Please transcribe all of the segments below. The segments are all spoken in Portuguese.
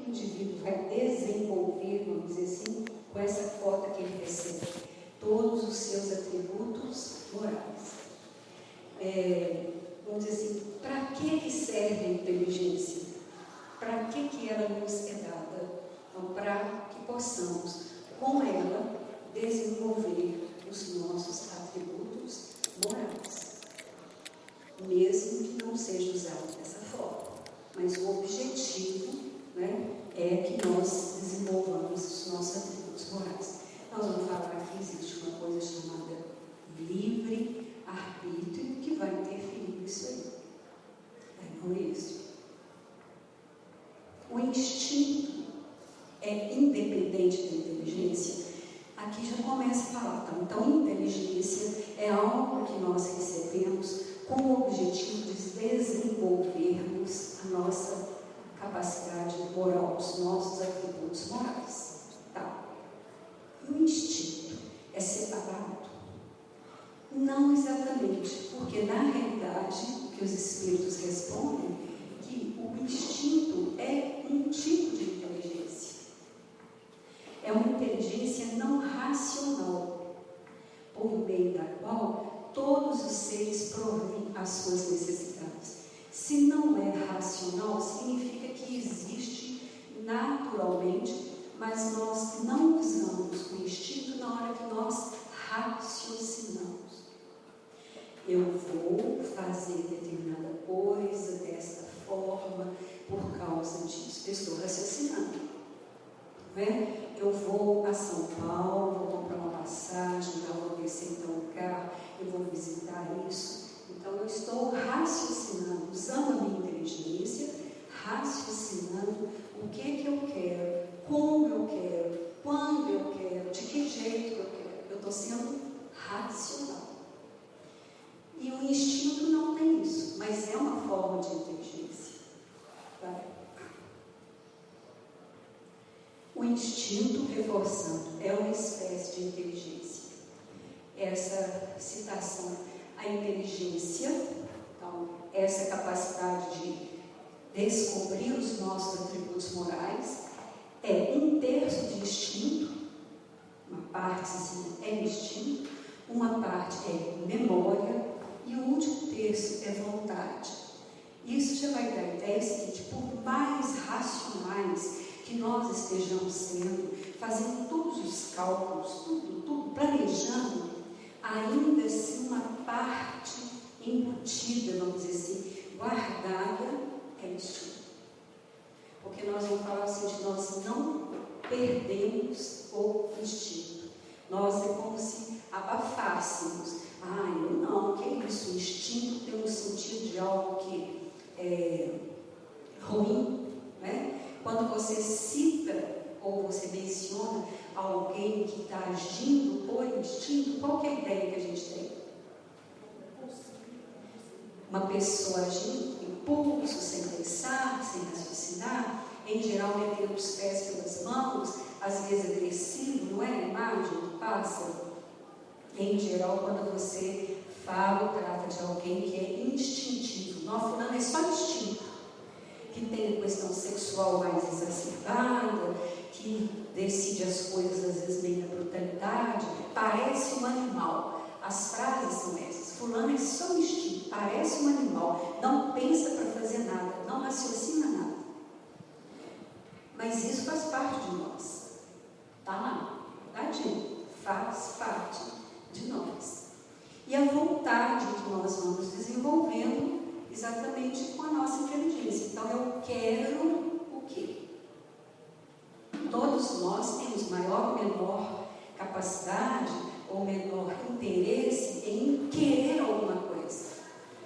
indivíduo vai desenvolver, vamos dizer assim, com essa cota que ele recebe, todos os seus atributos morais. Vamos dizer assim, para que serve a inteligência? Para que ela nos é dada? Então, para que possamos, com ela, desenvolver os nossos atributos morais. Mesmo que não seja usado dessa forma. Mas o objetivo, né, é que nós desenvolvamos os nossos atributos morais. Nós vamos falar que existe uma coisa chamada livre-arbítrio que vai interferir nisso aí. Não é isso? O instinto é independente da inteligência. Aqui já começa a falar. Então, inteligência é algo que nós recebemos com o objetivo de desenvolvermos a nossa capacidade moral, os nossos atributos morais. Tá. E o instinto é separado? Não exatamente, porque na realidade o que os espíritos respondem é que o instinto é um tipo de inteligência. É uma inteligência não racional, por meio da qual todos os seres provêm as suas necessidades. Se não é racional, significa que existe naturalmente, mas nós não usamos o instinto na hora que nós raciocinamos. Eu vou fazer determinada coisa desta forma por causa disso. Eu estou raciocinando. Não é? Eu vou a São Paulo, vou comprar uma passagem, então eu vou descer em tal lugar, eu vou visitar isso. Então eu estou raciocinando, usando a minha inteligência, raciocinando o que eu quero, como eu quero, quando eu quero, de que jeito eu quero. Eu estou sendo racional. E o instinto não tem isso, mas é uma forma de inteligência. Tá? O instinto, reforçando, é uma espécie de inteligência. Essa citação, a inteligência, então, essa capacidade de descobrir os nossos atributos morais, é 1/3 de instinto, uma parte assim, é instinto, uma parte é memória, e o último terço é vontade. Isso já vai dar a ideia seguinte: por mais racionais que nós estejamos sendo, fazendo todos os cálculos, tudo planejando, ainda assim uma parte embutida, vamos dizer assim, guardada, é instinto. Porque nós vamos falar assim, de nós não perdemos o instinto. Nós é como se abafássemos. Eu não, que é isso? O instinto tem um sentido de algo que é ruim, né? Quando você cita ou você menciona alguém que está agindo por instinto, qual que é a ideia que a gente tem? Uma pessoa agindo por impulso, sem pensar, sem raciocinar, em geral metendo os pés pelas mãos, às vezes agressivo, não é a imagem do pássaro? Em geral, quando você fala ou trata de alguém que é instintivo, não, fulano é só instinto, que tem a questão sexual mais exacerbada, que decide as coisas às vezes meio na brutalidade, parece um animal. As frases são essas: fulano é só instinto, parece um animal, não pensa para fazer nada, não raciocina nada. Mas isso faz parte de nós. Está lá, tadinho, faz parte de nós. E a vontade que nós vamos desenvolvendo exatamente com a nossa inteligência. Então, eu quero o quê? Todos nós temos maior ou menor capacidade ou menor interesse em querer alguma coisa.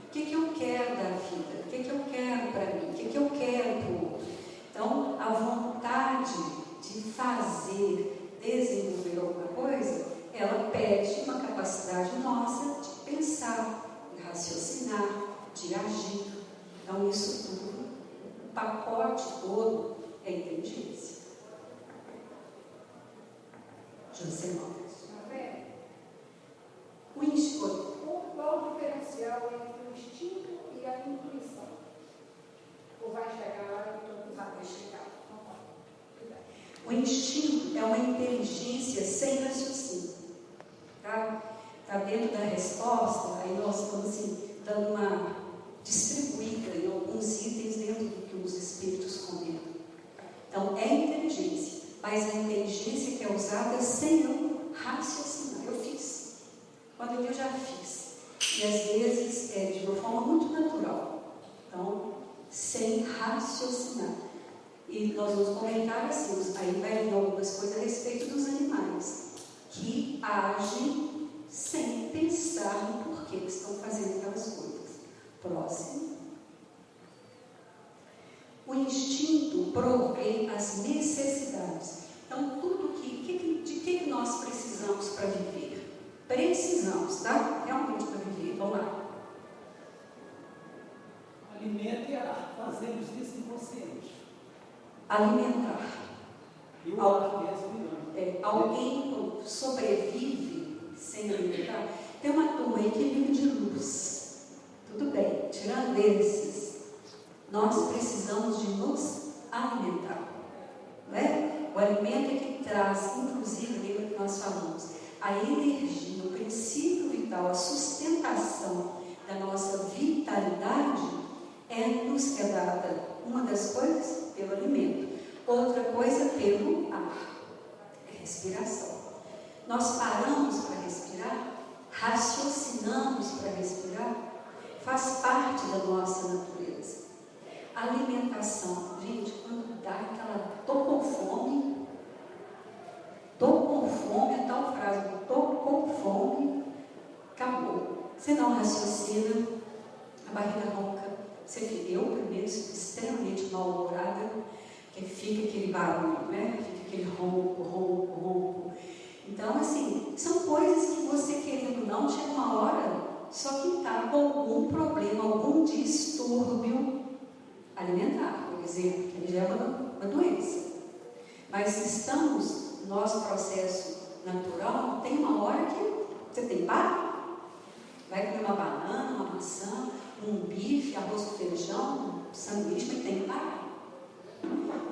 O que eu quero da vida? O que eu quero para mim? O que eu quero para o outro? Então, a vontade de fazer, desenvolver alguma coisa, ela pede uma capacidade nossa de pensar, de raciocinar, de agir. Então, isso tudo, o pacote todo é inteligência. Josemar. O instinto. Qual o diferencial entre o instinto e a intuição? Ou vai chegar lá e todo mundo vai chegar? O instinto é uma inteligência sem raciocínio. Tá dentro da resposta, aí nós estamos assim, dando uma distribuída em alguns itens dentro do que os espíritos comentam. Então, é inteligência, mas a inteligência que é usada sem eu raciocinar. Eu fiz. Quando eu já fiz. E às vezes é de uma forma muito natural. Então, sem raciocinar. E nós vamos comentar assim, aí vai vir algumas coisas a respeito dos animais, que agem sem pensar no porquê que estão fazendo aquelas coisas. Próximo. O instinto provê as necessidades. Então, tudo de que nós precisamos para viver? Precisamos, tá? Realmente para viver. Vamos lá. Alimento e ar. Fazemos isso inconsciente. Alimentar. E o ar, respirando. Alguém sobrevive sem alimentar? Tem uma turma aí que vive de luz. Tudo bem, tirando esses, nós precisamos de nos alimentar. Não é? O alimento é que traz, inclusive, lembra que nós falamos, a energia, o princípio vital, a sustentação da nossa vitalidade nos é dada, uma das coisas, pelo alimento, outra coisa pelo ar, respiração. Nós paramos para respirar, raciocinamos para respirar, faz parte da nossa natureza. Alimentação, gente, quando dá aquela, tô com fome, é tal frase, tô com fome, acabou. Você não raciocina, a barriga ronca, você fica, eu primeiro, extremamente mal-humorada, que fica aquele barulho, né? Fica aquele ronco. Então, assim, são coisas que você, querendo ou não, chega uma hora, só que está com algum problema, algum distúrbio alimentar, por exemplo, que já é uma doença. Mas estamos no nosso processo natural, tem uma hora que você tem que parar. Vai comer uma banana, uma maçã, um bife, arroz com feijão, um sanduíche, mas tem que parar.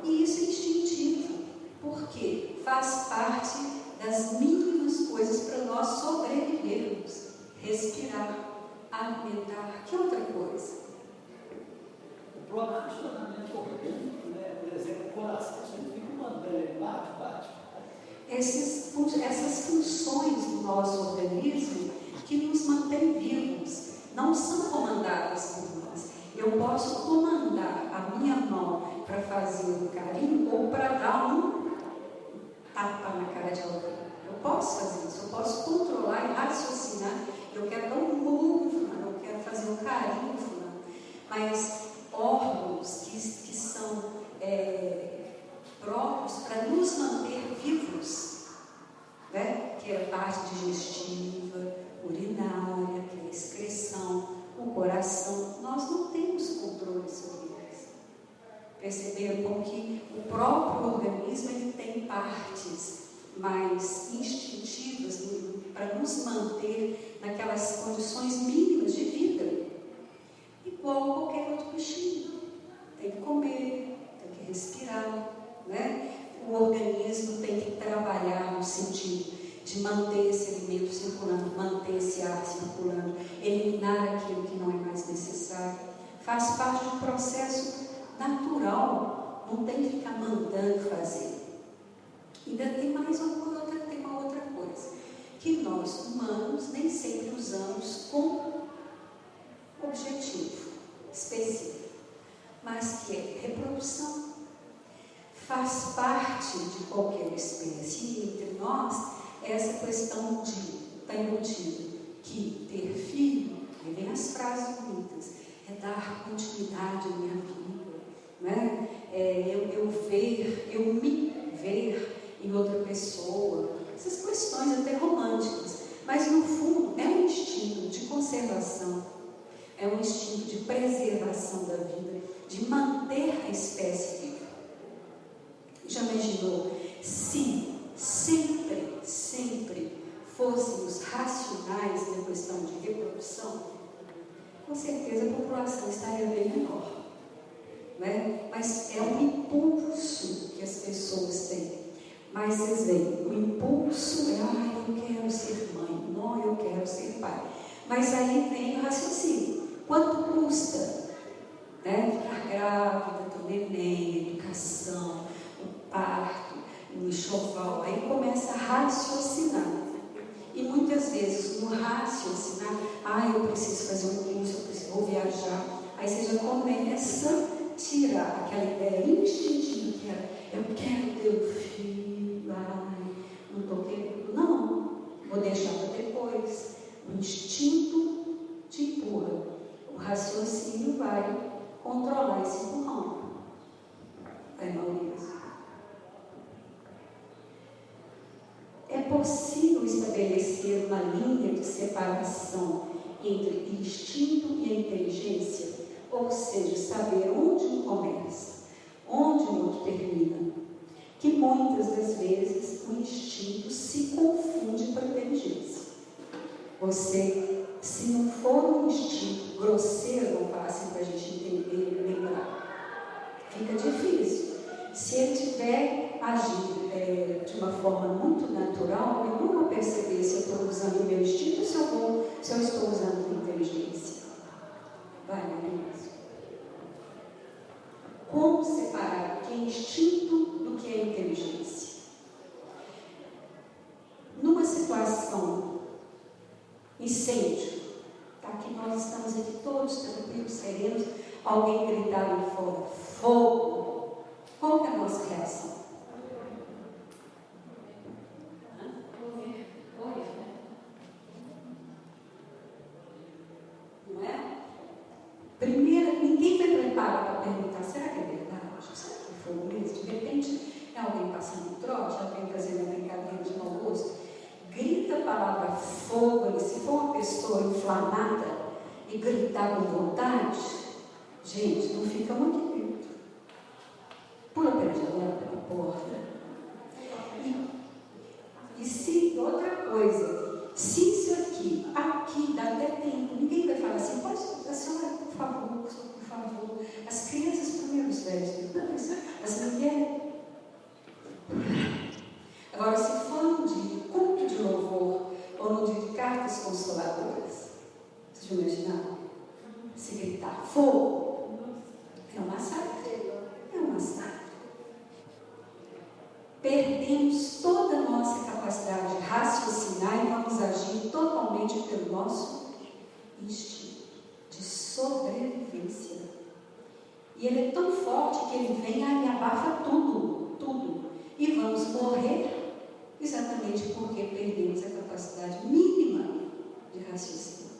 E isso é instintivo, porque faz parte das mínimas coisas para nós sobrevivermos. Respirar, alimentar, que outra coisa? O próprio funcionamento orgânico, né? Por exemplo, o coração, você fica mandando ele bate. Essas funções do nosso organismo que nos mantêm vivos, não são comandadas por nós. Eu posso comandar a minha mão para fazer um carinho ou para dar um tapa na cara de alguém. Eu posso fazer isso, eu posso controlar e raciocinar. Eu quero dar um murro no fulano, eu quero fazer um carinho no fulano. Mas órgãos que são próprios para nos manter vivos, né? Que é a parte digestiva, urinária, que é a excreção, o coração, nós não temos controle sobre eles. Perceberam como que o próprio organismo ele tem partes mais instintivas para nos manter naquelas condições mínimas de vida, igual qualquer outro bichinho. Tem que comer, tem que respirar, né? O organismo tem que trabalhar no sentido de manter esse alimento circulando, manter esse ar circulando, eliminar aquilo que não é mais necessário. Faz parte do processo natural, não tem que ficar mandando fazer. Ainda tem mais uma outra coisa, que nós humanos nem sempre usamos com objetivo específico, mas que é reprodução. Faz parte de qualquer espécie, e entre nós, essa questão de está embutido que ter filho, aí vem as frases bonitas, é dar continuidade à minha vida, né? Eu me ver em outra pessoa, essas questões até românticas, mas no fundo é um instinto de conservação, é um instinto de preservação da vida, de manter a espécie viva. Já imaginou se sempre fôssemos racionais na questão de reprodução? Com certeza a população estaria bem menor, né? Mas é um impulso que as pessoas têm. Aí vocês veem, o impulso é, eu quero ser mãe, não, eu quero ser pai. Mas aí vem o raciocínio. Quanto custa, né, ficar grávida, ter neném, educação, o parto, o enxoval? Aí começa a raciocinar. E muitas vezes no raciocinar, eu preciso fazer um curso, vou viajar. Aí você já começa a tirar aquela ideia instintiva que era, eu quero ter um filho, não estou querendo, não, vou deixar para depois. O instinto te empurra, o raciocínio vai controlar esse empurrão. Vai, Maurício. É possível estabelecer uma linha de separação entre instinto e a inteligência, ou seja, saber onde um começa, onde o outro termina, que muitas das vezes o instinto se confunde com a inteligência. Você, se não for um instinto grosseiro, vamos falar assim para a gente entender e lembrar, fica difícil. Se ele estiver agindo de uma forma muito natural, eu não vou perceber se eu estou usando o meu instinto ou se eu estou usando a minha inteligência. Vai, Maurício. Como separar o que é instinto do que é inteligência? Numa situação, incêndio, aqui nós estamos aqui todos tranquilos, serenos, alguém gritar lá fora, fogo. Qual é a nossa reação? Não é? Primeiro, ninguém vai preparar para perguntar, será que é verdade? Será que foi mesmo? De repente, é alguém passando um trote, alguém fazendo uma brincadeira de mau gosto, grita a palavra fogo, e se for uma pessoa inflamada e gritar com vontade, gente, não fica muito grito. Pula pela janela, pela porta. E se, outra coisa, se isso aqui dá até tempo, ninguém vai falar assim, pode, a senhora, por favor, as crianças primeiro, os velhos depois, as mulheres. Agora, se for um dia de culto de louvor, ou no dia de cartas consoladoras, vocês já imaginaram? Se gritar fogo, é um massacre. É um massacre. Perdemos toda a nossa capacidade de raciocinar e vamos agir totalmente pelo nosso instinto de sobrevivência. E ele é tão forte que ele vem e abafa tudo, tudo. E vamos morrer exatamente porque perdemos a capacidade mínima de raciocinar.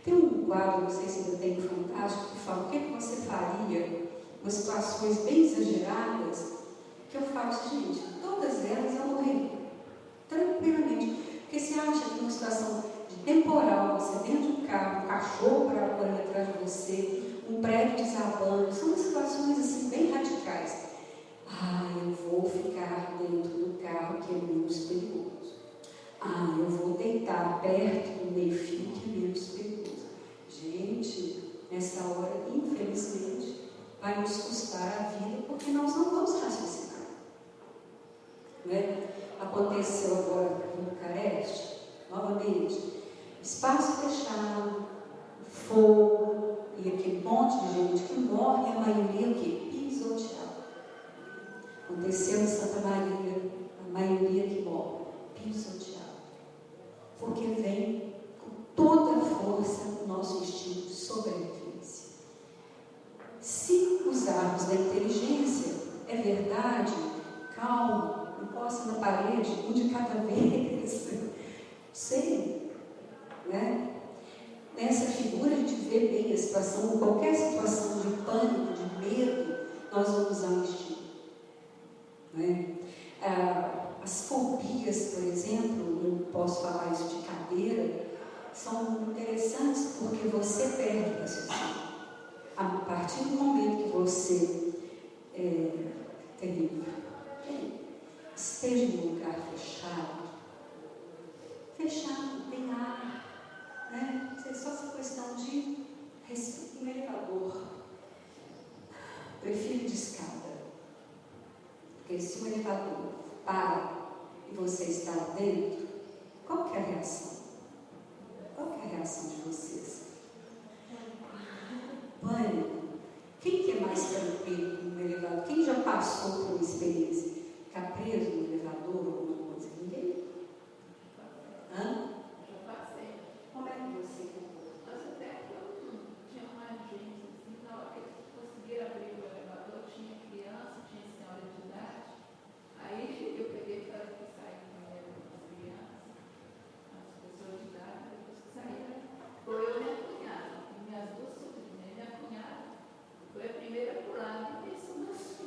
Tem um quadro, não sei se ainda tem, fantástico, que fala o que você faria em situações bem exageradas, que eu falo assim, gente, todas elas eu morri tranquilamente. Porque você acha que numa situação de temporal, você dentro do carro, um cachorro correndo atrás de você, um prédio desabando, são situações assim bem radicais. Eu vou ficar dentro do carro que é menos perigoso. Eu vou deitar perto do meio-fio que é menos perigoso. Gente, nessa hora, infelizmente, vai nos custar a vida porque nós não vamos raciocinar. Né? Aconteceu agora em Bucareste, novamente, espaço fechado, fogo, e aquele monte de gente que morre, e a maioria que pisoteada. Aconteceu em Santa Maria, a maioria que morre, pisoteada. Porque vem com toda a força o nosso instinto de sobrevivência. Se usarmos da inteligência, é verdade, calma, encosta na parede, um de cada vez. Sei, né? Nessa figura a gente vê bem a situação, em qualquer situação de pânico, de medo, nós vamos usar o instinto. Né? As fobias, por exemplo, eu posso falar isso de cadeira, são interessantes porque você perde o raciocínio. A partir do momento que você esteja em um lugar fechado, tem ar, né? É só essa questão de um elevador. Prefiro de escada, porque se o elevador para e você está lá dentro, qual que é a reação? Qual que é a reação de vocês? Pânico. Quem que é mais tranquilo no elevador? Quem já passou por uma experiência? Ficar preso no elevador ou alguma coisa? Ninguém? Hã? Já passei. Como é que você ficou? Mas até que eu tinha uma agência, assim, na hora que eles conseguiram abrir o elevador, tinha criança, tinha senhora de idade. Aí eu peguei e falei que saí do banheiro com as crianças, as pessoas de idade, depois que saíram, foi eu e minha cunhada, e minhas duas sobrinhas, e minha cunhada foi a primeira por lá, e isso não se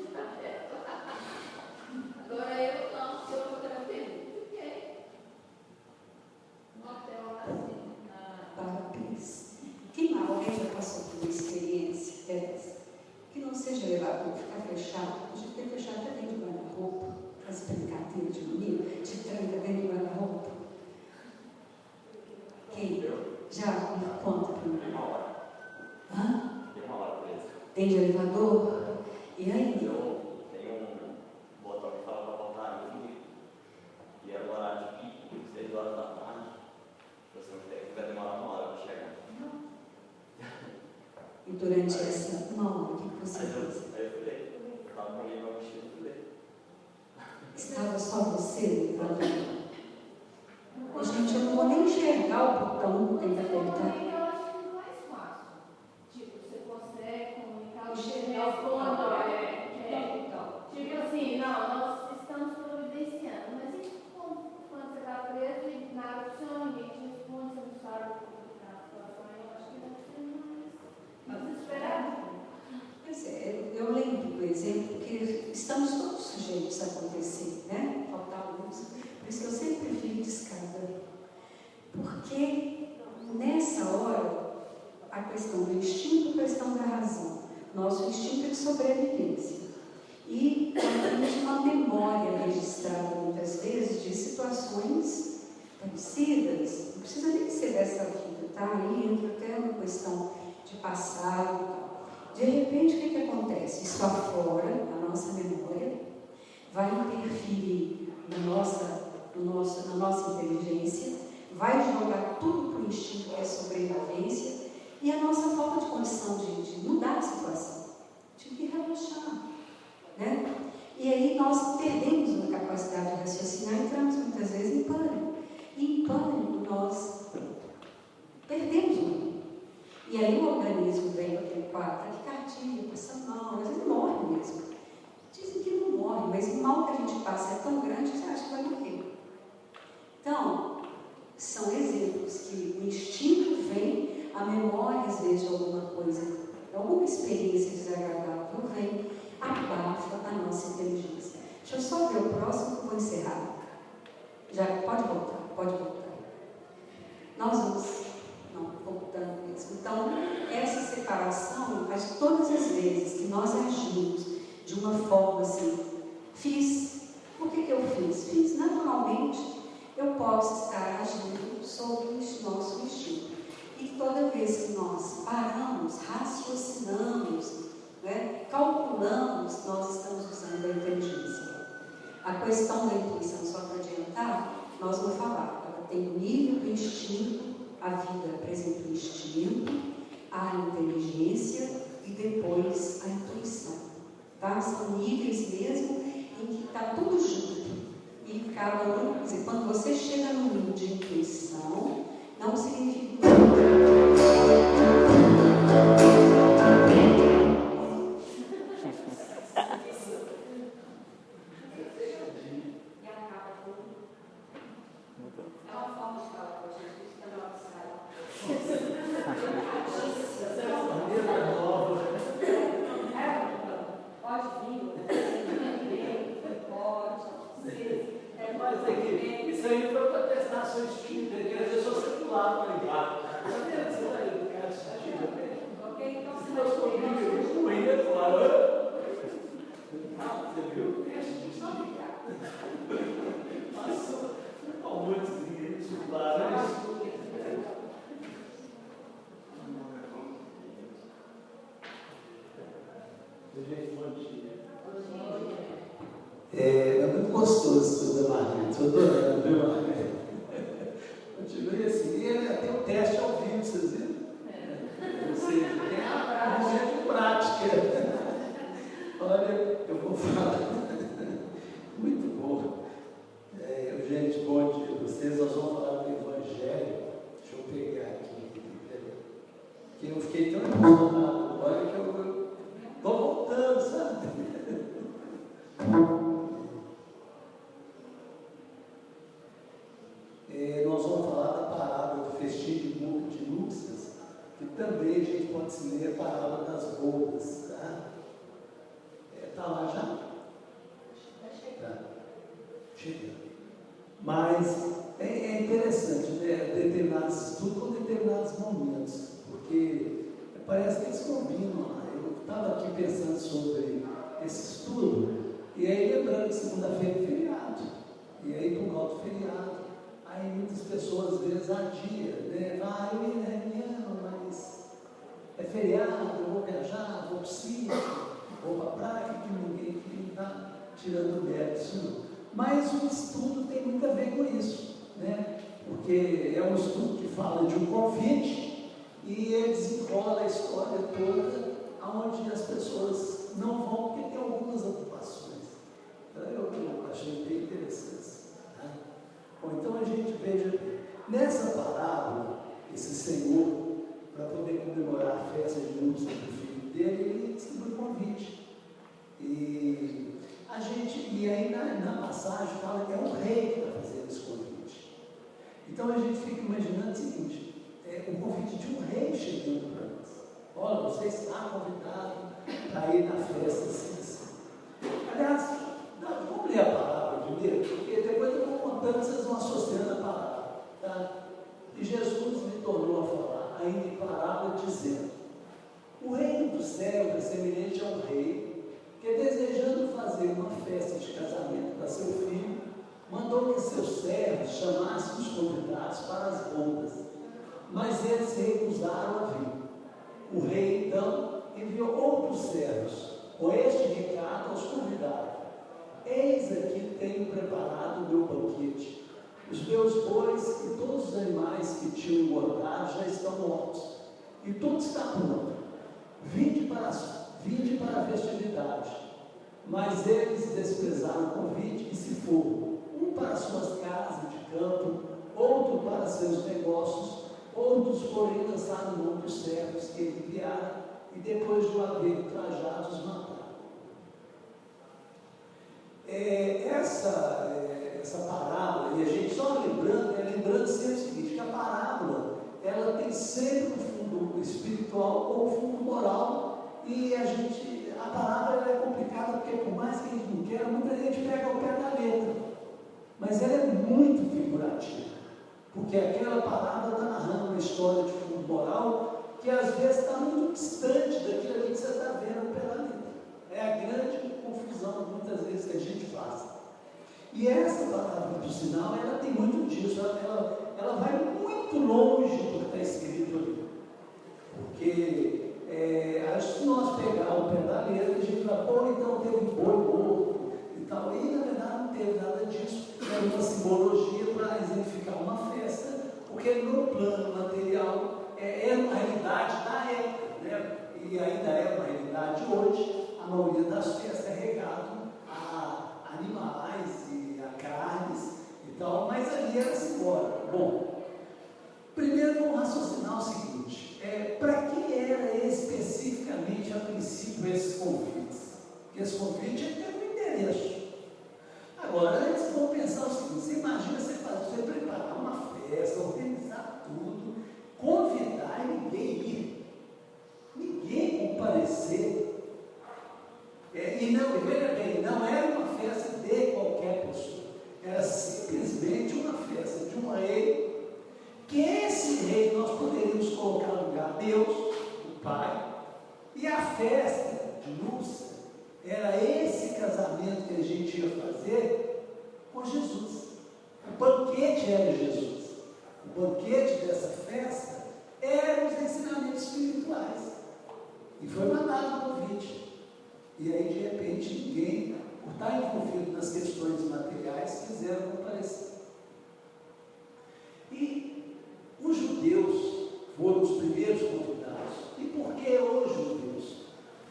Agora eu não, se eu for tranquilo, fiquei no hotel lá assim, Parabéns. Quem alguém já passou por uma experiência dessa? Que não seja elevador, ficar fechado. A gente tem que fechar até dentro do guarda-roupa. As brincadeiras de menino, te tranca dentro do guarda-roupa. Quem? Já me conta para mim. Hã? Tem uma hora presa. Tem de elevador? E aí? Tem um botão que fala para voltar ali. E era o horário de pico, 6 horas da tarde. Você vai demorar uma hora para chegar. E durante essa uma hora, o que você fez? Aí eu falei, eu estava com alguém para mexer, eu falei. Estava só você no elevador? Gente, eu não vou nem enxergar o botão que tem que apertar. eu acho que é mais fácil. Tipo, você consegue comunicar o Enxergar o botão. Tipo assim, não, nós estamos providenciando, mas e quando você está preso e nada funciona, ninguém te responde, você não sabe como está a situação, eu acho que deve ser mais desesperado. Pois é, eu lembro do exemplo que estamos todos sujeitos a acontecer, né? Faltar luz. Por isso que eu sempre prefiro de escada. Porque nessa hora, a questão do instinto e a questão da razão. Nosso instinto é de sobrevivência. E temos uma memória registrada muitas vezes de situações parecidas. Não precisa nem ser dessa vida, tá? Aí entra até uma questão de passado e tal. De repente, o que acontece? Isso aflora a nossa memória, vai interferir na nossa inteligência, vai jogar tudo para o instinto que é sobrevivência e a nossa falta de condição de mudar a situação, de que relaxar, né? E aí nós perdemos a capacidade de raciocinar e entramos muitas vezes em pânico. E em pânico nós perdemos o rumo. E aí o organismo vem para aquele quadro, taquicardia, passa mal, às vezes morre mesmo. Dizem que não morre, mas o mal que a gente passa é tão grande que você acha que vai morrer. Então, são exemplos que o instinto vem, a memória às vezes de alguma coisa, alguma experiência desagradável vem, abafa a nossa inteligência. Deixa eu só ver o próximo que eu vou encerrar. Já pode voltar. Nós vamos... Não, voltando mesmo. Então, essa separação, mas todas as vezes que nós agimos de uma forma assim, por que eu fiz? Fiz naturalmente, eu posso estar agindo sobre o nosso instinto. E toda vez que nós paramos, raciocinamos, né, calculamos, nós estamos usando a inteligência. A questão da intuição, só para adiantar, nós vamos falar, ela tem o nível do instinto. A vida apresenta o instinto, a inteligência e depois a intuição. Tá? São níveis mesmo em que está tudo junto. E cada um, quer dizer, quando você chega no nível de intuição, não significa Isso aí foi para testar seu instinto, ele quer dizer só circular para ligar. Ok, então Se nós formos correr, claro. Você viu? Nossa, almoço circular. Gente, bom dia. É muito gostoso gostoso da Maria. Estou adorando, viu, Maria? Continue assim. E ele tem um teste ao vivo, vocês viram? Ou seja, tem a momento de prática. Olha, eu vou falar. Muito bom. Gente, bom dia a vocês. Nós vamos falar do Evangelho. Deixa eu pegar aqui. Que eu fiquei tão emocionado agora que eu estou voltando, sabe? Nós vamos falar da parábola do festim de núpcias, que também a gente pode se ler a parábola das bodas, tá? Está lá já? Tá. Chega. Mas é interessante, né? Determinados estudos com determinados momentos, porque parece que eles combinam. Eu estava aqui pensando sobre esse estudo, e aí lembrando que segunda-feira é feriado, e aí por causa do feriado, aí muitas pessoas às vezes adiam, né? Eu ia na reunião, mas é feriado, eu vou viajar, vou para o sítio, vou para a praia, que ninguém está tirando mérito disso não. Mas o estudo tem muito a ver com isso, né? Porque é um estudo que fala de um convite e ele desenrola a história toda, onde as pessoas não vão porque tem algumas ocupações. Então, eu achei bem interessante. Tá? Bom, então a gente veja, nessa parábola, esse Senhor, para poder comemorar a festa de núpcias do filho dele, ele distribui convite. E aí na passagem fala que é um rei que está fazendo esse convite. Então a gente fica imaginando o seguinte, o convite de um rei chegando para nós. Olha, você está convidado para ir na festa assim. Aliás, vamos ler a palavra primeiro, porque depois eu vou contando, vocês vão associando a palavra. Tá? E Jesus me tornou a falar, ainda em parábola, dizendo: o reino do céu é semelhante a um rei que, desejando fazer uma festa de casamento para seu filho, mandou que seus servos chamassem os convidados para as bodas, mas eles se recusaram a vir. O rei, então, enviou outros servos com este recado aos convidados: eis aqui tenho preparado o meu banquete. Os meus bois e todos os animais que tinham engordado já estão mortos, e tudo está pronto. Vinde para a festividade. Mas eles desprezaram o convite e se foram, um para suas casas de campo, outro para seus negócios, outros porém lançaram mão dos servos que ele enviara, e depois de o haver trajado, os mataram. Essa parábola, e a gente só lembrando sempre o seguinte, que a parábola, ela tem sempre um fundo espiritual ou um fundo moral, e a palavra ela é complicada, porque por mais que a gente não queira, muita gente pega o pé da letra, mas ela é muito figurativa, porque aquela palavra está narrando uma história de fundo moral, que às vezes está muito distante daquilo ali que você está vendo pela letra. É a grande confusão, muitas vezes, que a gente faz. E essa palavra, por sinal, ela tem muito disso, ela vai muito longe do que está escrito ali, porque se nós pegar o pé da letra, a gente vai, então teve um boi morto e tal, e na verdade não teve nada disso, era uma simbologia para exemplificar uma festa, porque no plano material era uma realidade da época, né? E ainda é uma realidade hoje. A maioria das festas é regado a animais e a carnes e tal, mas ali era simbólico. Bom, primeiro vamos raciocinar o seguinte: para que era especificamente a princípio esses convites? Porque esse convite tem um endereço. Agora, antes vamos pensar o seguinte: você imagina você preparar uma festa, organizar tudo, convidar e ninguém ir, ninguém comparecer. Veja bem, não era uma festa de qualquer pessoa, era simplesmente uma festa de um rei, que esse rei nós poderíamos colocar no lugar Deus, o Pai, e a festa de núpcias era esse casamento que a gente ia fazer com Jesus. O banquete era Jesus. O banquete dessa festa eram os ensinamentos espirituais. E foi mandado um convite. E aí, de repente, ninguém, por estar envolvido nas questões materiais, quiseram comparecer. E os judeus foram os primeiros convidados. E por que os judeus?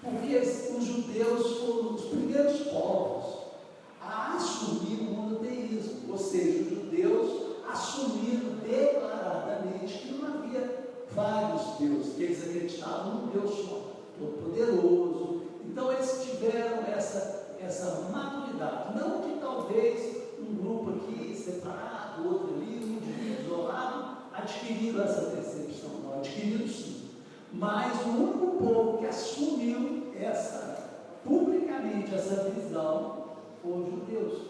Porque os judeus foram os primeiros povos a assumir o monoteísmo, ou seja, os judeus assumiram declaradamente que não havia vários deuses, que eles acreditavam num Deus só, todo-poderoso. Então eles tiveram essa maturidade. Não que talvez um grupo aqui separado, outro ali, um indivíduo isolado, adquiriram essa percepção. Não, adquiriram sim. Mas o único povo que assumiu publicamente essa visão foi os judeus.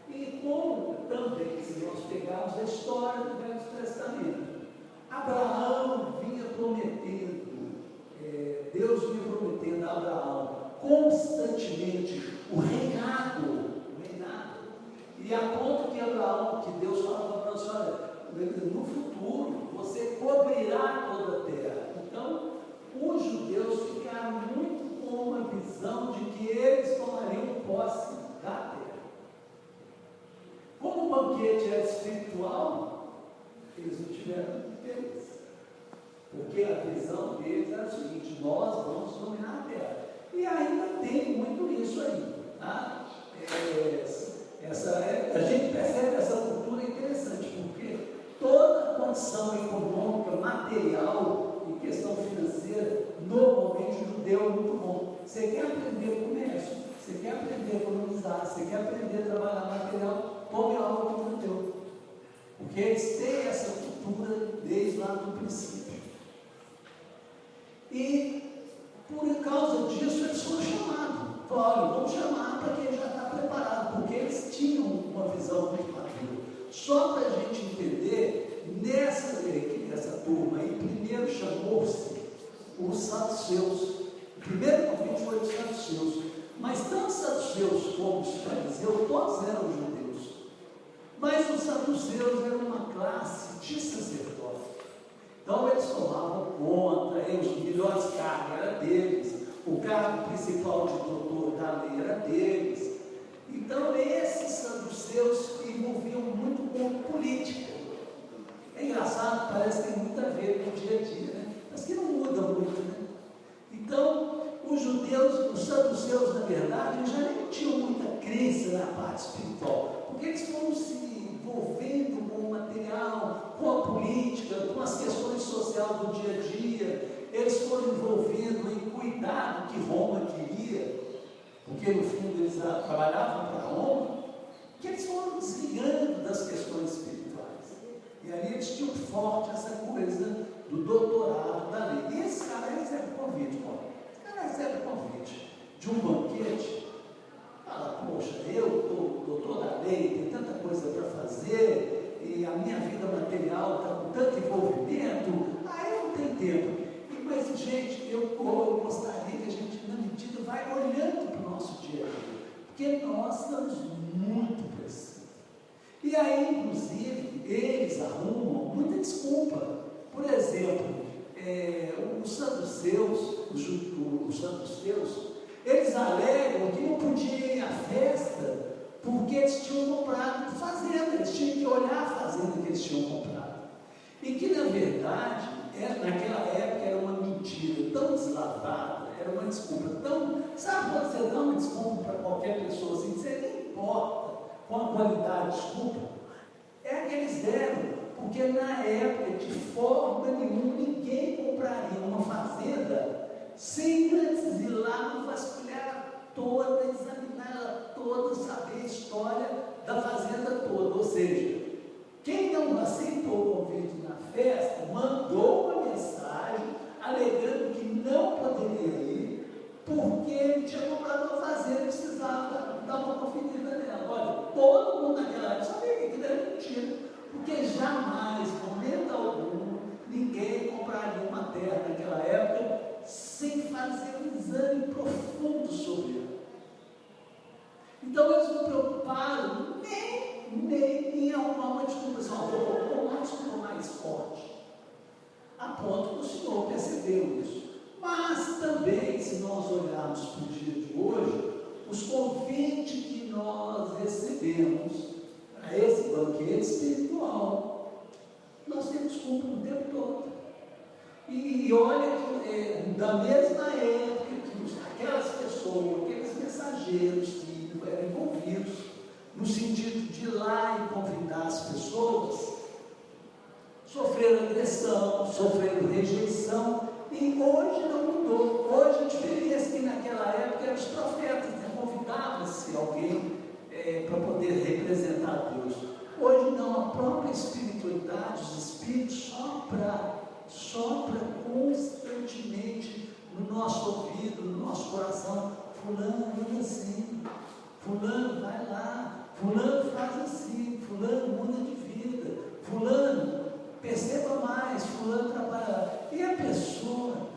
E como também, se nós pegarmos a história do Velho Testamento, Abraão vinha prometendo, Deus vinha prometendo a Abraão constantemente o reinado, e a ponto que Abraão, que Deus falava para nós, olha, no futuro você cobrirá toda a terra. Então, os judeus ficaram muito com uma visão de que eles tomariam posse da terra. Como o banquete era espiritual, eles não tiveram interesse, porque a visão deles era o seguinte: nós vamos dominar a terra. E ainda tem muito isso aí, tá? A gente percebe essa cultura interessante, porque toda a condição econômica, material e questão financeira, normalmente o judeu é muito bom. Você quer aprender comércio, você quer aprender a economizar, você quer aprender a trabalhar material, tome aula com o judeu. Porque eles têm essa cultura desde lá do princípio. E por causa disso eles foram chamados. Olha, vamos chamar para quem já está preparado, porque eles tinham uma visão muito madura. Só para a gente entender, nessa turma aí, primeiro chamou-se os saduceus. O primeiro convite foi os saduceus. Mas tanto os saduceus como os fariseus, todos eram judeus. Mas os saduceus eram uma classe de sacerdotes. Então eles tomavam conta, os melhores cargos eram deles, o cargo principal de doutor da lei era deles. Então esses saduceus se envolviam muito com política. É engraçado, parece que tem muito a ver com o dia a dia, né? Mas que não muda muito, né? Então, os judeus, os saduceus, na verdade, já nem tinham muita crença na parte espiritual, porque eles foram se envolvendo com o material, com a política, com as questões sociais do dia a dia. Eles foram envolvendo em cuidar do que Roma queria, porque no fundo eles trabalhavam para Roma, que eles foram desligando das questões espirituais. E ali eles tinham forte essa coisa do doutorado da lei. E esse cara recebe convite, recebe convite de um banquete. Fala, poxa, eu sou doutor da lei, tem tanta coisa para fazer, e a minha vida material está com tanto envolvimento, eu não tenho tempo. Mas, gente, eu gostaria que a gente, na medida, vai olhando para o nosso dia a dia, porque nós estamos muito precisos. E aí, inclusive, eles arrumam muita desculpa. Por exemplo, os saduceus, eles alegam que não podiam ir à festa porque eles tinham comprado fazenda, eles tinham que olhar a fazenda que eles tinham comprado. E que, na verdade, naquela época era uma mentira tão deslavada, era uma desculpa tão... Sabe quando você dá uma desculpa para qualquer pessoa assim, você nem importa com a qualidade de desculpa? É a que eles deram. Porque na época, de forma nenhuma, ninguém compraria uma fazenda sem antes ir lá vasculhar toda, examinar ela toda, saber a história da fazenda toda. Ou seja, quem não aceitou o convite na festa, mandou uma mensagem alegando que não poderia ir, porque ele tinha comprado uma fazenda e precisava dar uma conferida nela. Olha, todo mundo naquela época sabia que aquilo era mentira. Porque jamais, em momento algum, ninguém compraria uma terra naquela época sem fazer um exame profundo sobre ela. Então eles não preocuparam nem em arrumar uma desculpa, uma desculpa mais forte, a ponto do Senhor percebeu isso. Mas também, se nós olharmos para o dia de hoje, os convites que nós recebemos banquete espiritual, nós temos culpa o tempo todo. E olha que da mesma época que aquelas pessoas, aqueles mensageiros que eram envolvidos no sentido de ir lá e convidar as pessoas, sofreram agressão, sofreram rejeição, e hoje não mudou. Hoje a diferença é que naquela época eram os profetas, convidava-se alguém para poder representar Deus. Hoje não, a própria espiritualidade, os espíritos sopra constantemente no nosso ouvido, no nosso coração. Fulano anda assim, fulano vai lá, fulano faz assim, fulano muda de vida, fulano perceba mais, fulano trabalha. E a pessoa,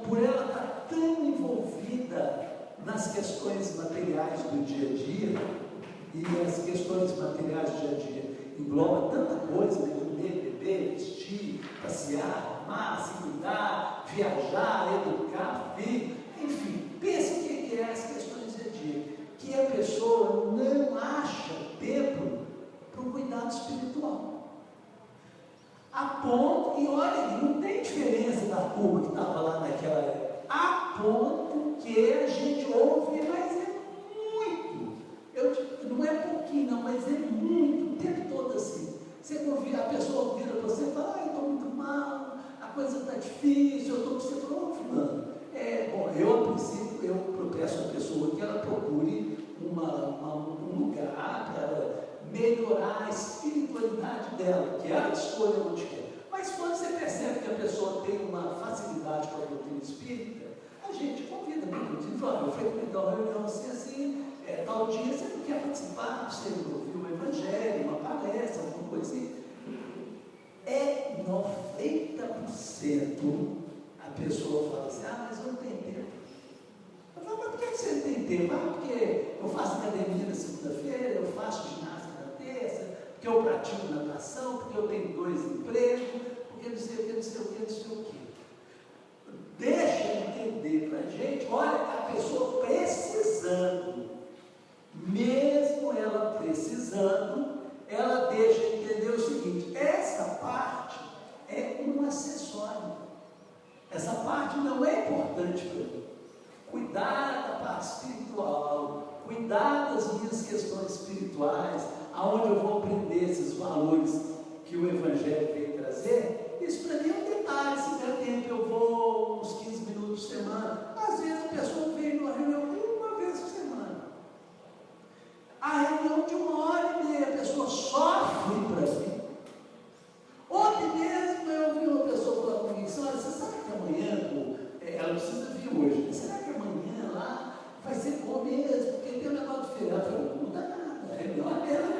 por ela estar tão envolvida nas questões materiais do dia a dia, e as questões materiais do dia a dia engloba tanta coisa, né? Comer, beber, vestir, passear, arrumar, se cuidar, viajar, educar, filho, enfim, pense o que é as questões do dia a dia, que a pessoa não acha tempo para o cuidado espiritual. A ponto, e olha, não tem diferença da turma que estava lá naquela época, a ponto que a gente ouve, mas é muito, não é pouquinho não, mas é muito, o tempo todo assim. Você convida, a pessoa vira para você e fala, eu estou muito mal, a coisa está difícil, eu estou com você, falando, fulano. Bom, eu a princípio, eu peço à pessoa que ela procure um lugar para melhorar a espiritualidade dela, que ela escolha onde quer. Mas quando você percebe que a pessoa tem uma facilidade com a doutrina espírita, a gente convida, inclusive, eu frequento uma reunião assim, tal dia você não quer participar, você ouvir um evangelho, uma palestra, alguma coisa assim. 90% a pessoa fala assim, mas eu não tenho tempo. Eu falo, mas por que você não tem tempo? Porque eu faço academia na segunda-feira, eu faço ginástica na terça, porque eu pratico natação, porque eu tenho 2 empregos, porque não sei o que, não sei o que, não sei o que. Deixa eu entender para a gente, olha, a pessoa precisando, mesmo ela precisando, ela deixa eu entender o seguinte, essa parte é um acessório, essa parte não é importante para mim. Cuidar da parte espiritual, cuidar das minhas questões espirituais, aonde eu vou aprender esses valores que o Evangelho veio trazer, isso para mim é um detalhe. Se der tempo eu vou uns 15 minutos por semana. Às vezes a pessoa vem numa reunião uma vez por semana. A reunião de 1h30, a pessoa sofre para mim. Ontem mesmo eu vi uma pessoa falar comigo, olha, você sabe que amanhã, ela precisa vir hoje, será que amanhã lá vai ser bom mesmo? Porque tem um negócio de feriado. Eu falei, não muda nada, a reunião é mesmo,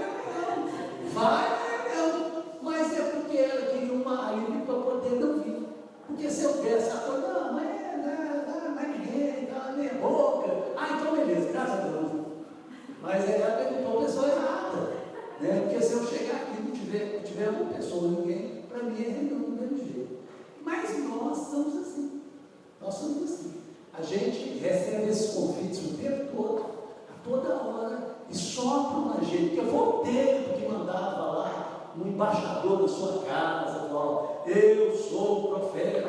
vai na reunião, mas é porque ela queria uma alívio para poder não vir. Porque se eu desse, ela falou, não é ninguém, tá meia boca. Então beleza, graças a Deus. Mas ela perguntou a pessoa errada, né? Porque se eu chegar aqui e não tiver uma pessoa, ninguém, para mim é reunião do mesmo jeito. Mas nós somos assim. Nós somos assim. A gente recebe esses convites o tempo todo, a toda hora, e sopram na gente. Porque foi o tempo que mandava lá um embaixador da sua casa, falava, eu sou o profeta,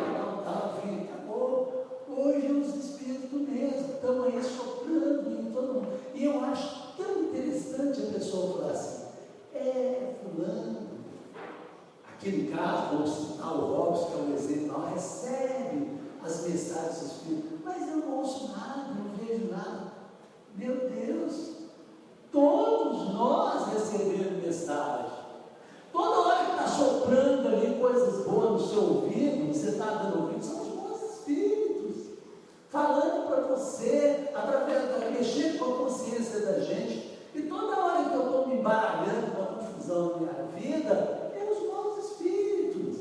filho, acabou. Hoje os espíritos mesmo estão aí soprando em todo mundo. E eu acho tão interessante a pessoa falar assim, fulano, aquele caso, vamos citar o Robson, que é um exemplo, recebe as mensagens do Espírito, mas eu não ouço nada, não vejo nada. Meu Deus, todos nós recebemos mensagem. Toda hora que está soprando ali coisas boas no seu ouvido, você está dando ouvido, são os bons espíritos falando para você, mexendo com a consciência da gente. E toda hora que eu estou me embaralhando com a confusão da minha vida, é os bons espíritos.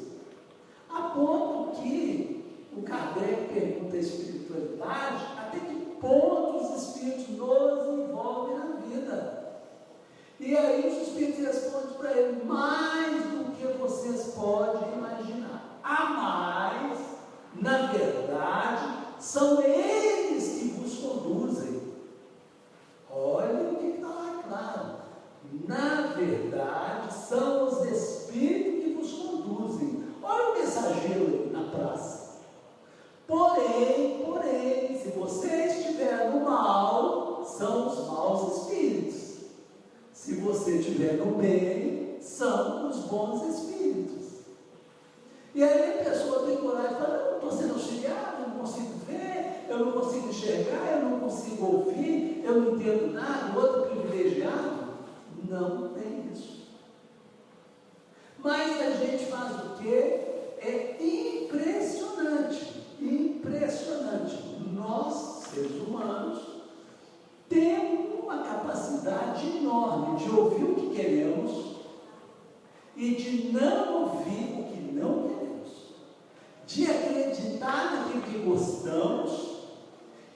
A ponto que o Kardec pergunta a espiritualidade, até que ponto os espíritos nos envolvem. verdade, são os espíritos que vos conduzem. Olha o mensageiro na praça. Porém, se você estiver no mal, são os maus espíritos. Se você estiver no bem, são os bons espíritos. E aí a pessoa tem coragem e fala: eu não estou sendo auxiliado, eu não consigo ver, eu não consigo enxergar, eu não consigo ouvir, eu não entendo nada, o outro privilegiado. Não tem isso. Mas a gente faz o quê? É impressionante. Nós, seres humanos, temos uma capacidade enorme de ouvir o que queremos e de não ouvir o que não queremos, de acreditar naquilo que gostamos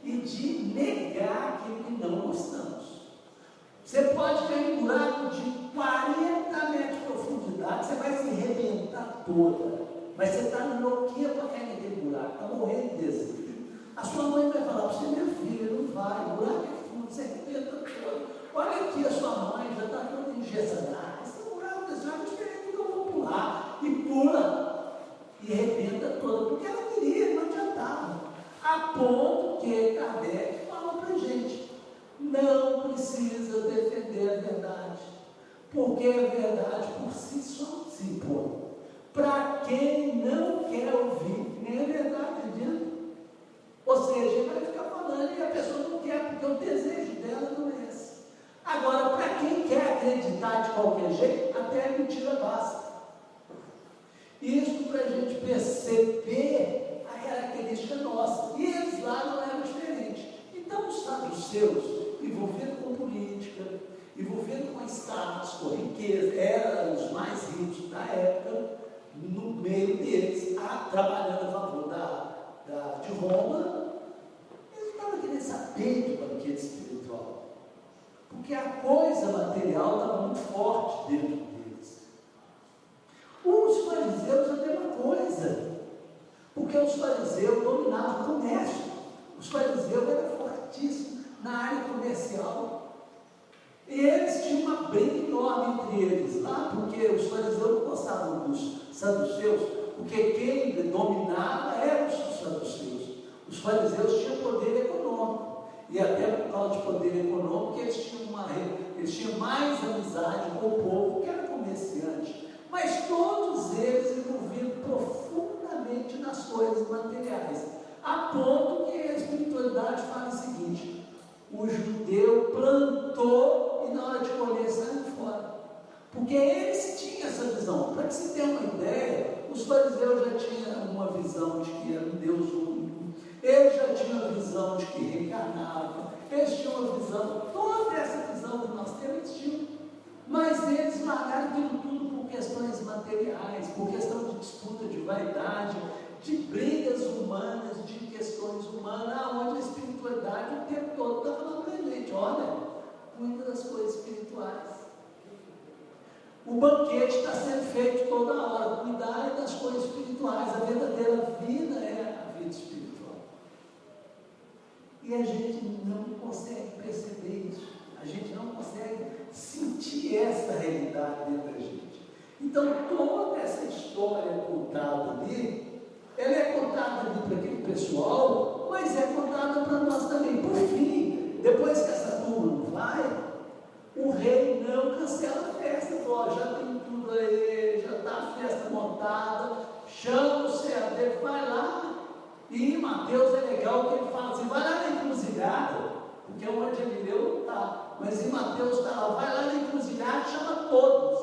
e de negar aquilo que não gostamos. Você pode cair em um buraco de 40 metros de profundidade, você vai se arrebentar toda, mas você está louquinha para cair naquele buraco, está morrendo de desejo. A sua mãe vai falar para você: minha filha, não vai, o buraco é fundo, você arrebenta todo. Olha aqui, a sua mãe já está toda engessada. Esse buraco desse lado é diferente do que eu vou pular. E pula, e arrebenta toda, porque ela queria, não adiantava. A ponto que Kardec fala para a gente: não precisa defender a verdade, porque a verdade por si só se impõe. Para quem não quer ouvir, nem a verdade adianta. Ou seja, ele vai ficar falando e a pessoa não quer, porque o desejo dela não é esse. Agora, para quem quer acreditar de qualquer jeito, até a mentira basta. Isso para a gente perceber a característica nossa. E eles lá não eram diferentes. Então, os saduceus, envolvidos com política, envolvidos com status, com riqueza, eram os mais ricos da época, no meio deles, trabalhando a favor de Roma. Eles não estavam querendo saber de banquete espiritual, porque a coisa material estava muito forte dentro deles. Os fariseus a mesma coisa, porque os fariseus dominavam o comércio. Os fariseus eram fortíssimos na área comercial. E eles tinham uma briga enorme entre eles lá, porque os fariseus não gostavam dos saduceus, porque quem dominava eram os saduceus. Os fariseus tinham poder econômico, e até por causa de poder econômico, eles tinham mais amizade com o povo que era comerciante. Mas todos eles envolvidos profundamente nas coisas materiais, a ponto que a espiritualidade fala o seguinte: o judeu plantou e na hora de colher saiu fora. Porque eles tinham essa visão. Para que se tenha uma ideia, os fariseus já tinham uma visão de que era um Deus único, eles já tinham a visão de que reencarnava, eles tinham uma visão, toda essa visão que nós temos, eles tinham. Mas eles largaram aquilo tudo por questões materiais, por questão de disputa de vaidade, de brigas humanas, de questões humanas, onde a espiritualidade o tempo todo está falando para a gente: olha, cuida das coisas espirituais. O banquete está sendo feito toda hora, cuidar das coisas espirituais. A verdadeira vida é a vida espiritual. E a gente não consegue perceber isso, a gente não consegue sentir essa realidade dentro da gente. Então, toda essa história contada ali, ela é contada ali para aquele pessoal, mas é contada para nós também. Por fim, depois que essa turma não vai, o rei não cancela a festa. Falou: já tem tudo aí, já está a festa montada, chama o CAD, vai lá. E Mateus é legal que ele fala assim: vai lá na encruzilhada, porque onde ele leu não está, mas em Mateus está lá, vai lá na encruzilhada e chama todos.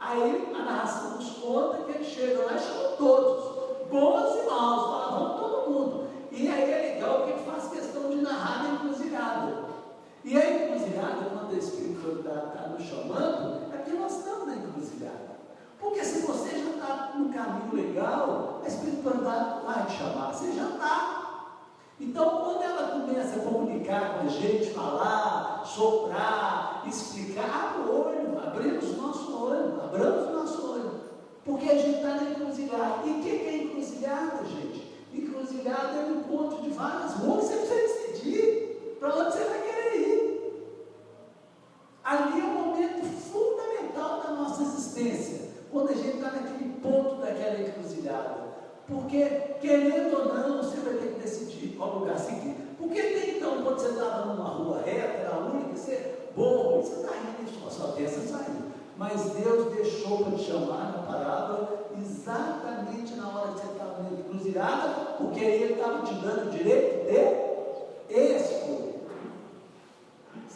Aí a narração nos conta que ele chega lá e chama todos, bons e maus, fala: vamos todo mundo. E aí é legal que ele faz questão de narrar na encruzilhada. E a encruzilhada, quando a espiritualidade está nos chamando, é porque nós estamos na encruzilhada. Porque se você já está no caminho legal, a espiritualidade não vai te chamar, você já está. Então, quando ela começa a comunicar com a gente, falar, soprar, explicar, abre o olho, abramos nosso olho, porque a gente está na encruzilhada. E o que é encruzilhada, gente? Encruzilhada é um encontro de várias ruas, você precisa decidir para onde você vai querer ir. Ali é o momento Porque, querendo ou não, você vai ter que decidir qual lugar seguir. Porque tem então, quando você estava numa rua reta, era única, você bom, você está indo, só tem essa saída. Mas Deus deixou para te chamar na parábola exatamente na hora que você estava na encruzilhada, porque Ele estava te dando o direito de escolher.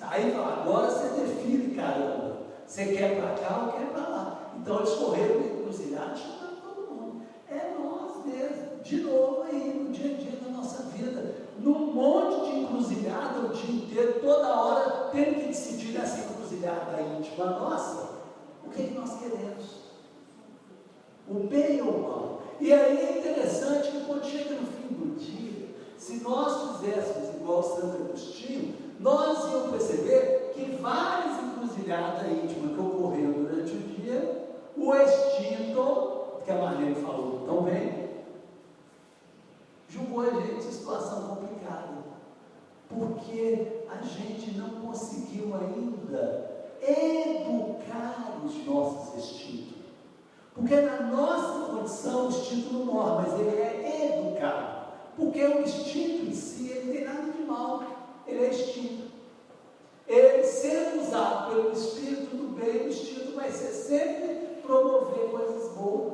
Aí agora você define, caramba, você quer para cá ou quer para lá. Então eles correram na encruzilhada chamando todo mundo. É nós mesmos, de novo aí, no dia a dia da nossa vida, num monte de encruzilhada o dia inteiro, toda hora, tendo que decidir nessa encruzilhada íntima nossa, o que nós queremos? O bem ou o mal? E aí é interessante que quando chega no fim do dia, se nós fizéssemos igual Santo Agostinho, nós íamos perceber que várias encruzilhadas íntimas que ocorreram durante o dia, o instinto, que a Marlene falou tão bem, julgou a gente em situação complicada, porque a gente não conseguiu ainda educar os nossos instintos. Porque na nossa condição o instinto não morre, mas ele é educado. Porque o instinto em si, ele não tem nada de mal, ele é instinto. Ele sendo usado pelo Espírito do bem, o instinto vai ser sempre promover coisas boas.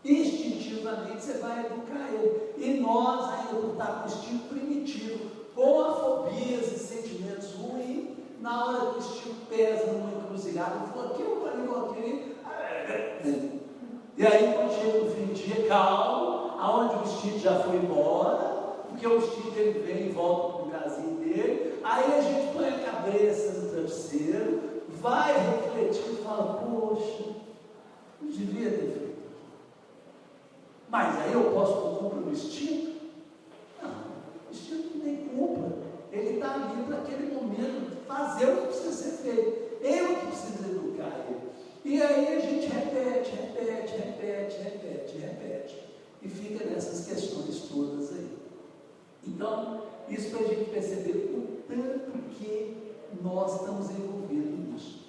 Instintivamente você vai educar ele. E nós, ainda por estar com o instinto primitivo, com fobias e sentimentos ruins, na hora que o instinto pesa numa encruzilhada, ele falou aqui, eu falei aqui. E aí, quando chega no fim do dia, calmo, aonde o instinto já foi embora, porque o instinto ele vem e volta para o lugarzinho dele, aí a gente põe a cabeça no travesseiro, vai refletir e fala, poxa, não devia ter feito. Mas aí eu posso cumprir o instinto? Não, o instinto nem cumpre. Ele está ali para aquele momento fazer o que precisa ser feito. Eu que preciso educar ele. E aí a gente repete. E fica nessas questões todas aí. Então, isso para a gente perceber o tanto que nós estamos envolvidos nisso.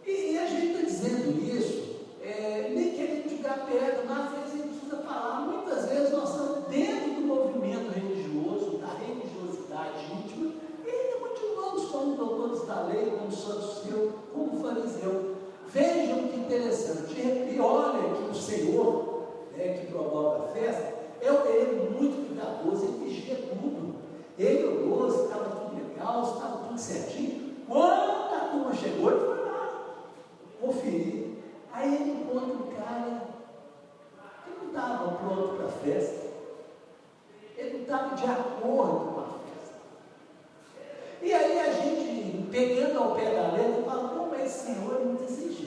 E a gente está dizendo isso, nem querendo jogar pedra, mas às vezes a gente precisa falar. Muitas vezes nós estamos dentro do movimento religioso, da religiosidade íntima, e ainda continuamos como doutores da lei, como saduceu, como fariseu. Vejam que interessante, e olha que o Senhor, que promove a festa, ele é muito cuidadoso, ele vigia tudo. Ele olhou se estava tudo legal, se estava tudo certinho. Quando a turma chegou, ele foi lá conferir. Aí ele encontra um cara que não estava pronto para a festa, ele não estava de acordo com a festa. E aí a gente, pegando ao pé da letra, fala, pô, mas esse Senhor é muito exigente.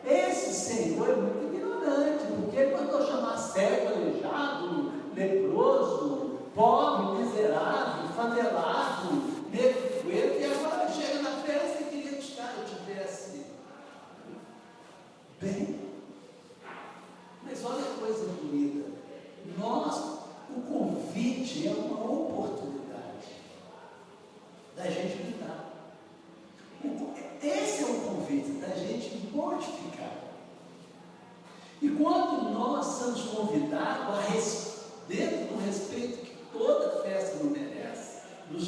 Esse Senhor é muito ignorante, porque ele mandou chamar cego, aleijado, leproso, pobre, miserável, favelado, negro, e agora chega na festa e queria que os caras tivessem bem. Mas olha a coisa bonita, o convite é uma oportunidade da gente lidar. Esse é o convite, da gente mortificar. E quando nós somos convidados, dentro do respeito que toda festa nos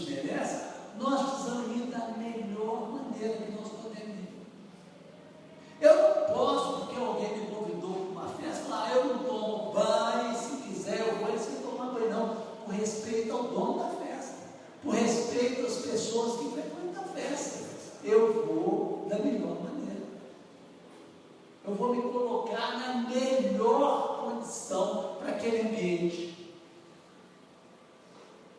merece, nós precisamos ir da melhor maneira que nós podemos ir. Eu não posso, porque alguém me convidou para uma festa, falar, eu não tomo banho, se quiser eu vou sem tomar banho, não. Por respeito ao dono da festa, por respeito às pessoas que frequentam a festa, eu vou da melhor maneira. Eu vou me colocar na melhor condição para aquele ambiente.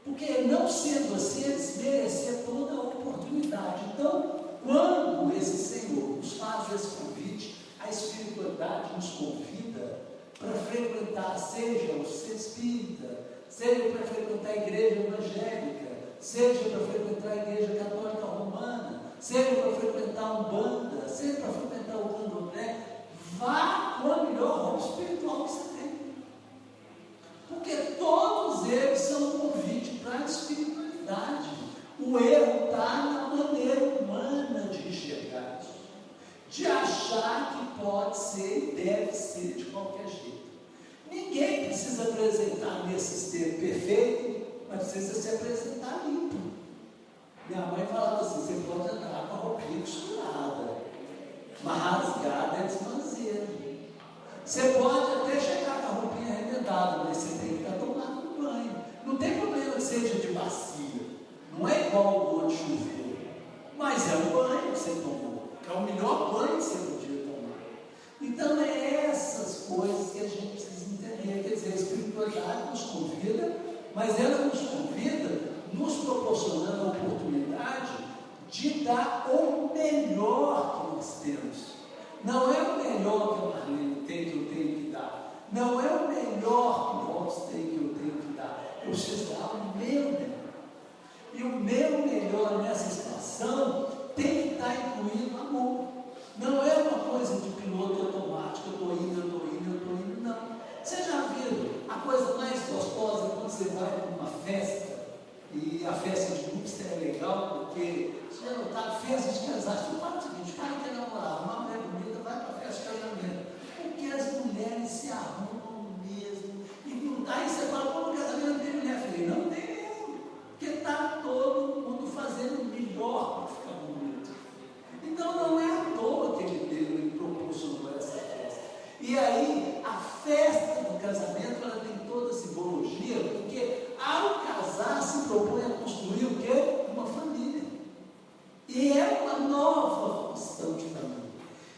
Porque não sendo assim, eles mereciam toda a oportunidade. Então, quando esse Senhor nos faz esse convite, a espiritualidade nos convida para frequentar, seja o centro espírita, seja para frequentar a igreja evangélica, seja para frequentar a igreja católica romana, seja para frequentar a Umbanda, seja para frequentar o Candomblé, vá com a melhor roupa espiritual que você tem. Porque todos eles são um convite para a espiritualidade. O erro está na maneira humana de enxergar isso, de achar que pode ser e deve ser de qualquer jeito. Ninguém precisa apresentar nesse ser perfeito, mas precisa se apresentar limpo. Minha mãe falava assim: você pode andar com a roupinha costurada, mas rasgada é desmanzeira. Você pode até chegar com a roupinha remendada, mas você tem que estar tomando um banho. Não tem problema que seja de bacia, não é igual o banho de chuveiro, mas é um banho que você tomou, é o melhor banho que você podia tomar. Então é essas coisas que a gente precisa entender. Quer dizer, a espiritualidade nos convida, mas ela nos convida nos proporcionando a oportunidade de dar o melhor que nós temos. Não é o melhor que a Marlene tem, que eu tenho que dar. Não é o melhor que o Walter tem, que eu tenho que dar. Eu preciso dar o meu melhor. E o meu melhor nessa situação tem que estar incluído amor. Não é uma coisa de piloto automático, eu estou indo, não. Você já viu a coisa mais gostosa quando você vai para uma festa, e a festa de núpcias é legal, porque você já notaram, festa de casamento, você fala o seguinte: o cara quer namorar, uma mulher bonita vai para a festa de casamento, porque as mulheres se arrumam mesmo, e aí você fala: pô, no casamento não tem mulher feia. Não tem mesmo, porque está todo mundo fazendo o melhor para ficar bonito. Então não é à toa que ele proporcionou essa festa. E aí a festa do casamento, ela tem toda a simbologia, porque ao casar se propõe a construir o quê? Uma família. E é uma nova função de família.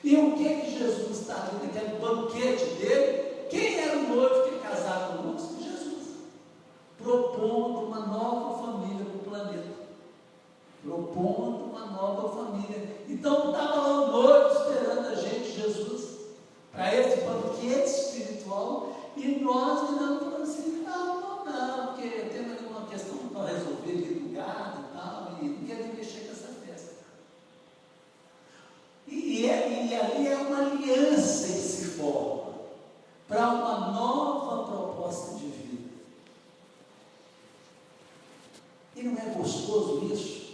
E o que Jesus está ali naquele banquete dele? Quem era o noivo que casava conosco? Jesus. Propondo uma nova família para o planeta. Propondo uma nova família. Então estava lá o noivo esperando a gente, Jesus, para esse banquete espiritual, e nós viramos e falamos assim: não, porque temos uma questão para resolver de gado e tal, e não quero mexer com essa festa. E ali é uma aliança que se forma para uma nova proposta de vida. E não é gostoso isso?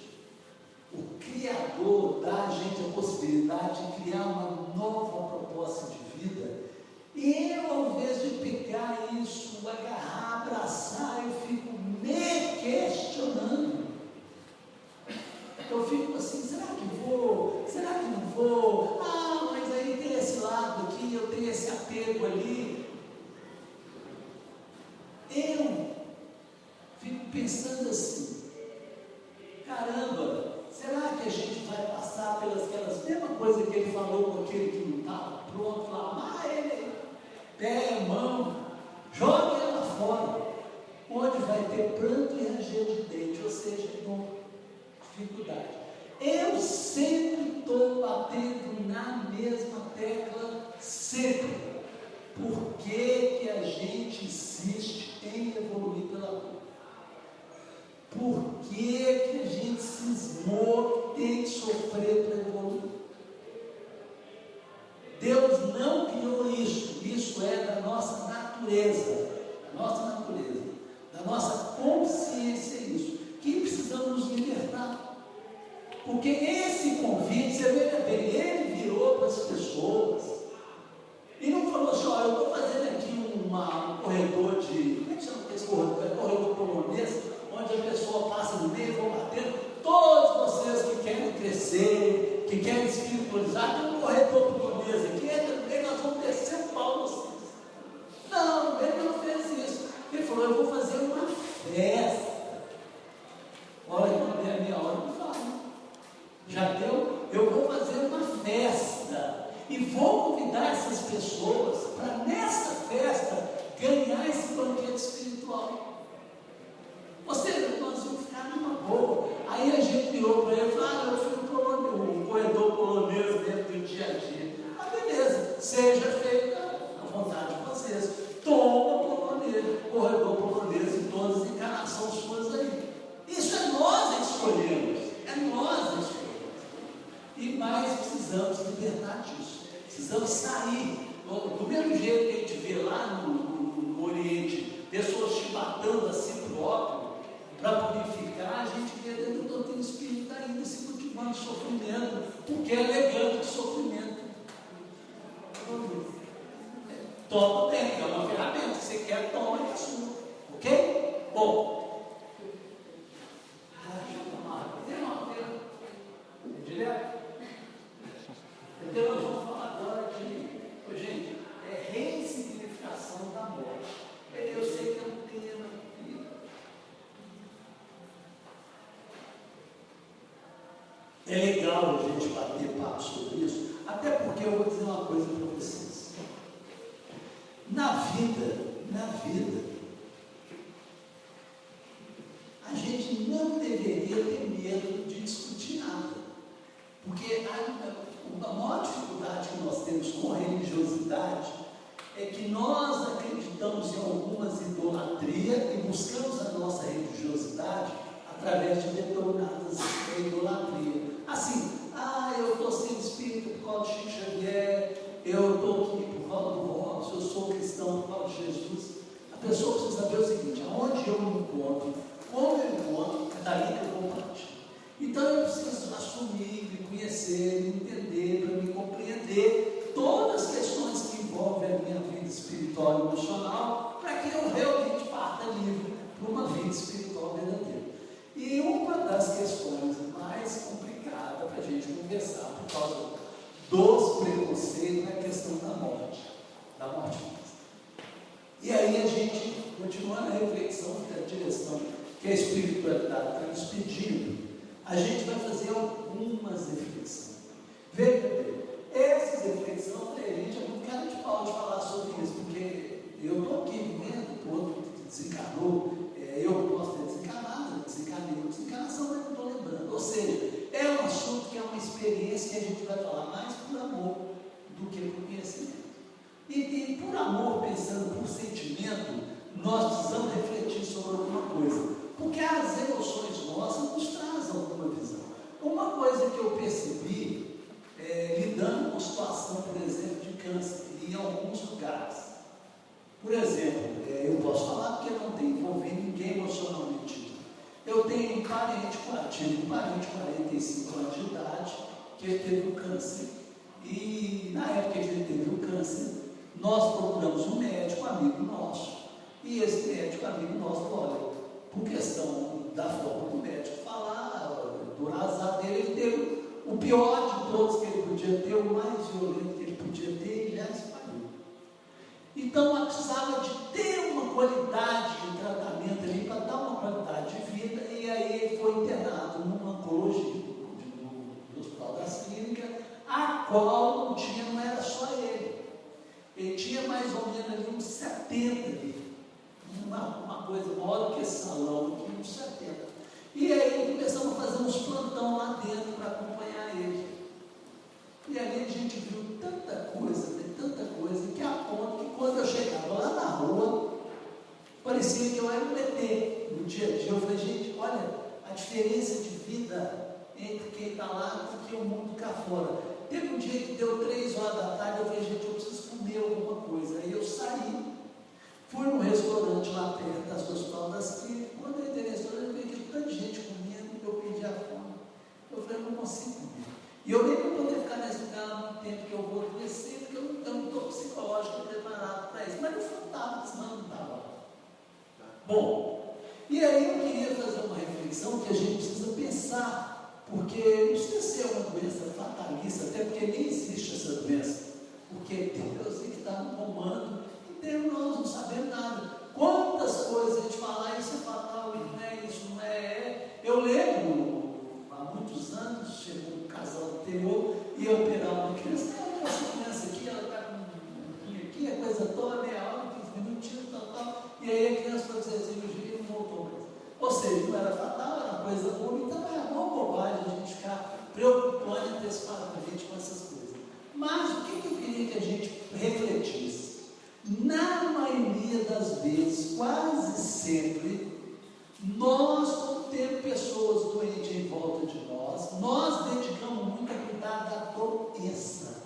O Criador dá a gente a possibilidade de criar uma nova proposta de vida. E eu, ao invés de pegar isso, agarrar, abraçar, eu fico me questionando. Eu fico assim: será que vou? Será que não vou? Ah, mas aí tem esse lado aqui, eu tenho esse apego ali. Eu fico pensando assim: caramba, será que a gente vai passar pelas aquelas mesma coisa que ele falou com aquele que não estava pronto, lá, amarra ele, pé, mão, joga ele lá fora, onde vai ter pranto e ranger de dente, ou seja, com dificuldade. Eu sempre estou batendo na mesma tecla, sempre. Por que a gente insiste em evoluir pela dor? Por que a gente cismou que tem que sofrer para evoluir? Deus não criou isso. Isso é da nossa natureza. Da nossa consciência, isso. Que precisamos nos libertar. Porque esse convite, você veja bem, ele virou para as pessoas e não falou assim: ó, eu estou fazendo aqui um corredor de, como é que chama esse corredor? É corredor polonês, onde a pessoa passa no meio, vão batendo. Todos vocês que querem crescer, que querem espiritualizar, tem um corredor polonês aqui, entra no meio, nós vamos descer o pau vocês. Não, ele não fez isso. Ele falou: eu vou fazer uma festa. Olha, quando der a minha hora, não fala. Já deu? Eu vou fazer uma festa e vou convidar essas pessoas para nessa festa ganhar esse banquete espiritual. Ou seja, nós vamos ficar numa boa. Aí a gente virou para ele e falou: eu fui um corredor polonês dentro do dia a dia. Ah, beleza, seja feita a vontade de vocês. Toma corredor polonês em todas as encarnações suas aí. Isso é nós que escolhemos. É nós que escolhemos. E mais precisamos libertar disso. Precisamos sair. Do mesmo jeito que a gente vê lá no Oriente, pessoas chibatando a si próprio para purificar, a gente vê dentro do doutrina espírita ainda se cultivando sofrimento, porque é alegando de sofrimento. Toma bem, é uma ferramenta. É legal a gente bater papo sobre isso, até porque eu vou dizer uma coisa para vocês. Na vida, a gente não deveria ter medo de discutir nada. Porque a maior dificuldade que nós temos com a religiosidade é que nós acreditamos em algumas idolatrias e buscamos a nossa religiosidade através de determinadas idolatrias. Assim, eu estou sendo espírita por causa de Chico Xavier, eu estou aqui por causa do Robson, eu sou cristão por causa de Jesus. A pessoa precisa saber o seguinte: aonde eu me encontro, como eu me encontro, é daí que eu vou partir. Então eu preciso assumir, me conhecer, me entender, para me compreender todas as questões que envolvem a minha vida espiritual e emocional, para que eu realmente parta livre para uma vida espiritual verdadeira. E uma das questões mais complicadas para a gente conversar por causa dos preconceitos é a questão da morte física. E aí a gente, continuando a reflexão da direção que a espiritualidade está nos pedindo, a gente vai fazer algumas reflexões. Veja bem, essas reflexões, a gente é muito cara de pau de falar sobre isso, porque eu estou aqui vivendo, o outro desencarnou, eu posso ter desencarnado, desencarnei outra desencarnação, mas não estou lembrando. Ou seja, é um assunto que é uma experiência que a gente vai falar mais por amor do que por conhecimento. E por amor, pensando por sentimento, nós precisamos refletir sobre alguma coisa, porque as emoções nossas nos trazem alguma visão. Uma coisa que eu percebi, lidando com situação, por exemplo, de câncer, em alguns lugares. Por exemplo, eu posso falar porque eu não tenho envolvido ninguém emocionalmente. Eu tenho um parente, tive um parente de 45 anos de idade, que ele teve um câncer. E na época que ele teve o câncer, nós procuramos um médico amigo nosso. E esse médico amigo nosso, olha, por questão da forma do médico falar, do azar dele, ele teve o pior de todos que ele podia ter, o mais violento que ele podia ter, e já espalhou. Então, ela precisava de ter uma qualidade de tratamento ali, para dar uma qualidade de vida, e aí ele foi internado numa oncologia, no Hospital das Clínicas, a qual não era só ele. Ele tinha mais ou menos ali uns 70 ali. Uma coisa maior do que esse salão aqui, uns 70. E aí começamos a fazer uns plantão lá dentro para acompanhar ele. E ali a gente viu tanta coisa, que a ponto que quando eu chegava lá na rua, parecia que eu era um ET. No dia a dia eu falei, gente, olha a diferença de vida entre quem está lá e o mundo cá fora. Teve um dia que deu 3 horas da tarde, eu falei, gente, eu preciso comer alguma coisa. Aí eu saí, fui num restaurante lá perto do Hospital das Clínicas. Quando eu entrei no restaurante, eu vi aquele tanto de gente comendo, eu perdi a fome. Eu falei, eu não consigo comer. E eu nem vou poder ficar nesse lugar muito tempo que eu vou adoecer, porque eu não estou psicológico preparado para isso. Mas eu faltava, senão não estava. Bom, e aí eu queria fazer uma reflexão que a gente precisa pensar, porque não precisa ser uma doença fatalista, até porque nem existe essa doença, porque Deus é que está no comando, e nós não sabemos nada. Quantas coisas a gente fala, isso é fatal, isso não é. Eu lembro, há muitos anos, chegou um casal anterior, ia operar uma criança, essa criança aqui, ela está com um pouquinho aqui, a coisa toda, meia hora, 15 minutinhos, tal, e aí a criança foi fazer a cirurgia e não voltou mais. Ou seja, não era fatal, era coisa boa, então é uma bobagem a gente ficar preocupando e antecipadamente com essas coisas. Mas o que eu queria que a gente refletisse? Na maioria das vezes, quase sempre, nós, quando temos pessoas doentes em volta de nós dedicamos muito a cuidar da doença.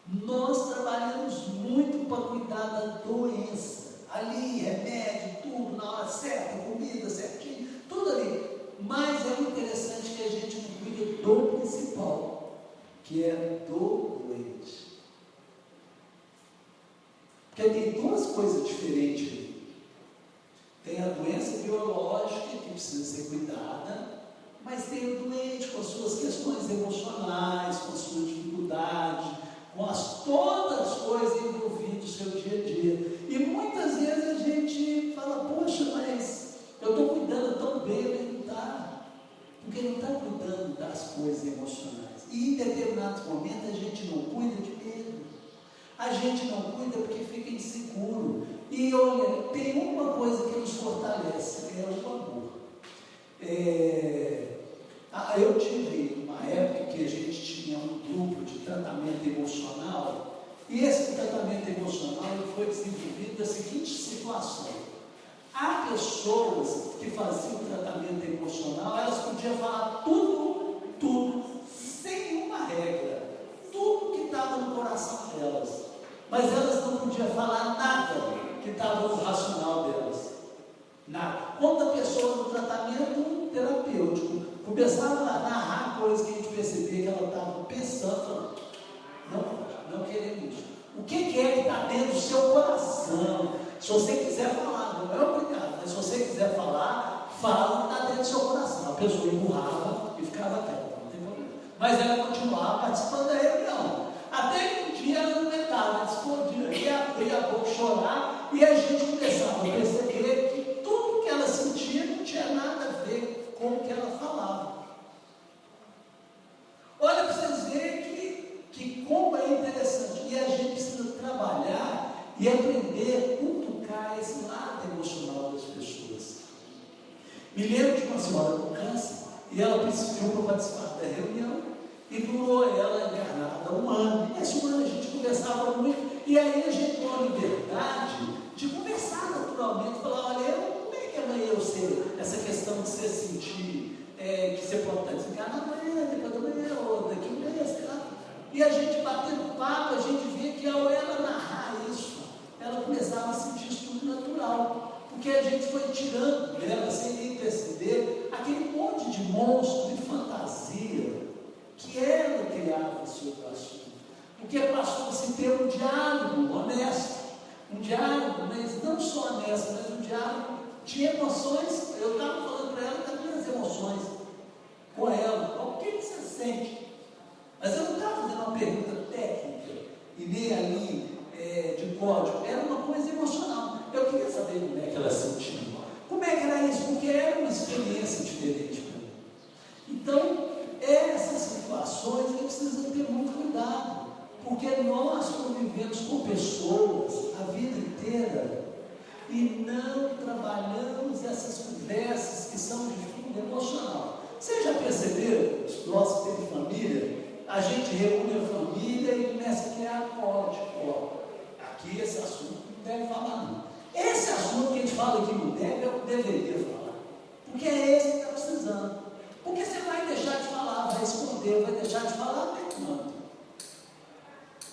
Nós trabalhamos muito para cuidar da doença. Ali, remédio, tudo, na hora certa, comida certinho, tudo ali. Mas é interessante que a gente não cuida do principal, que é do doente. Porque tem duas coisas diferentes ali. Tem a doença biológica que precisa ser cuidada, mas tem o doente com as suas questões emocionais, com as suas dificuldades, com todas as coisas envolvidas no seu dia a dia. E muitas vezes a gente fala, poxa, mas eu estou cuidando tão bem, mas não está. Porque não está cuidando das coisas emocionais. E em determinados momentos a gente não cuida de medo. A gente não cuida porque fica inseguro. E olha, tem uma coisa que nos fortalece, é o amor. Eu tive uma época que a gente tinha um grupo de tratamento emocional, e esse tratamento emocional foi desenvolvido da seguinte situação: há pessoas que faziam tratamento emocional, elas podiam falar tudo, sem nenhuma regra, tudo que estava no coração delas, mas elas não podiam falar nada que estava no racional delas, nada. Quando a pessoa no tratamento terapêutico começava a narrar coisas que a gente percebia que ela estava pensando, não queremos isso. O que é que está dentro do seu coração? Se você quiser falar, não é obrigado, mas se você quiser falar, fala o que está dentro do seu coração. A pessoa empurrava e ficava quieta, não tem problema. Mas ela continuava participando da reunião. Até que um dia ela não aguentava, ela explodia, ia abrir a boca, chorar, e a gente começava a perceber que tudo que ela sentia não tinha nada a ver com o que ela falava. Olha para vocês verem que como é interessante, e a gente precisa trabalhar e aprender a cutucar esse lado emocional das pessoas. Me lembro de uma senhora com câncer, e ela pediu para participar da reunião, e durou ela encarnada 1 ano. E esse ano a gente conversava muito, e aí a gente com a liberdade de conversar naturalmente, falar: olha, como é que amanhã eu sei essa questão de você sentir que você pode estar desencarnado amanhã, depois da manhã, ou daqui um mês, sei lá. E a gente batendo papo, a gente via que ao ela narrar isso, ela começava a sentir isso tudo natural, porque a gente foi tirando dela, sem nem perceber, aquele monte de monstro, de fantasia, que ela criava sobre o assunto, porque passou a se ter um diálogo honesto, um diálogo, mas não só honesto, mas um diálogo de emoções. Eu estava falando para ela das minhas emoções com ela, o que você sente? Mas eu não estava fazendo uma pergunta técnica e nem ali de código, era uma coisa emocional. Eu queria saber como é que ela sentia, como é que era isso, porque era uma experiência diferente para mim. Então, essas situações que precisam ter muito cuidado, porque nós convivemos com pessoas a vida inteira e não trabalhamos essas conversas que são de fundo emocional. Vocês já perceberam, nós que temos família, a gente reúne a família e começa a criar código. Aqui esse assunto não deve falar não. Esse assunto que a gente fala que não deve, é o que deveria falar, porque é esse que está precisando. Porque você vai deixar de falar, vai esconder, vai deixar de falar até quando?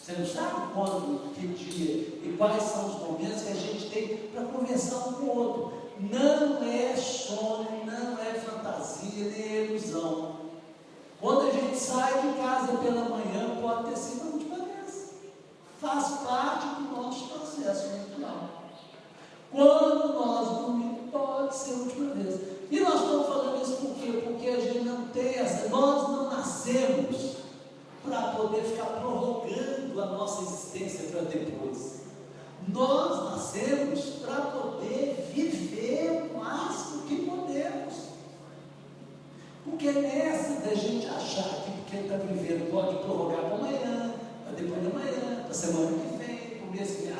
Você não sabe quando, que dia e quais são os momentos que a gente tem para conversar um com o outro. Não é sonho, não é fantasia, nem é ilusão. Quando a gente sai de casa pela manhã, pode ter sido a última vez. Faz parte do nosso processo natural. Quando nós dormimos, pode ser a última vez. E nós estamos falando isso por quê? Porque a gente não tem essa, nós não nascemos para poder ficar prorrogando a nossa existência para depois. Nós nascemos para poder viver o máximo que podemos. Porque nessa da gente achar que porque está vivendo pode prorrogar para amanhã, para depois da manhã, para a semana que vem, para o mês que vem.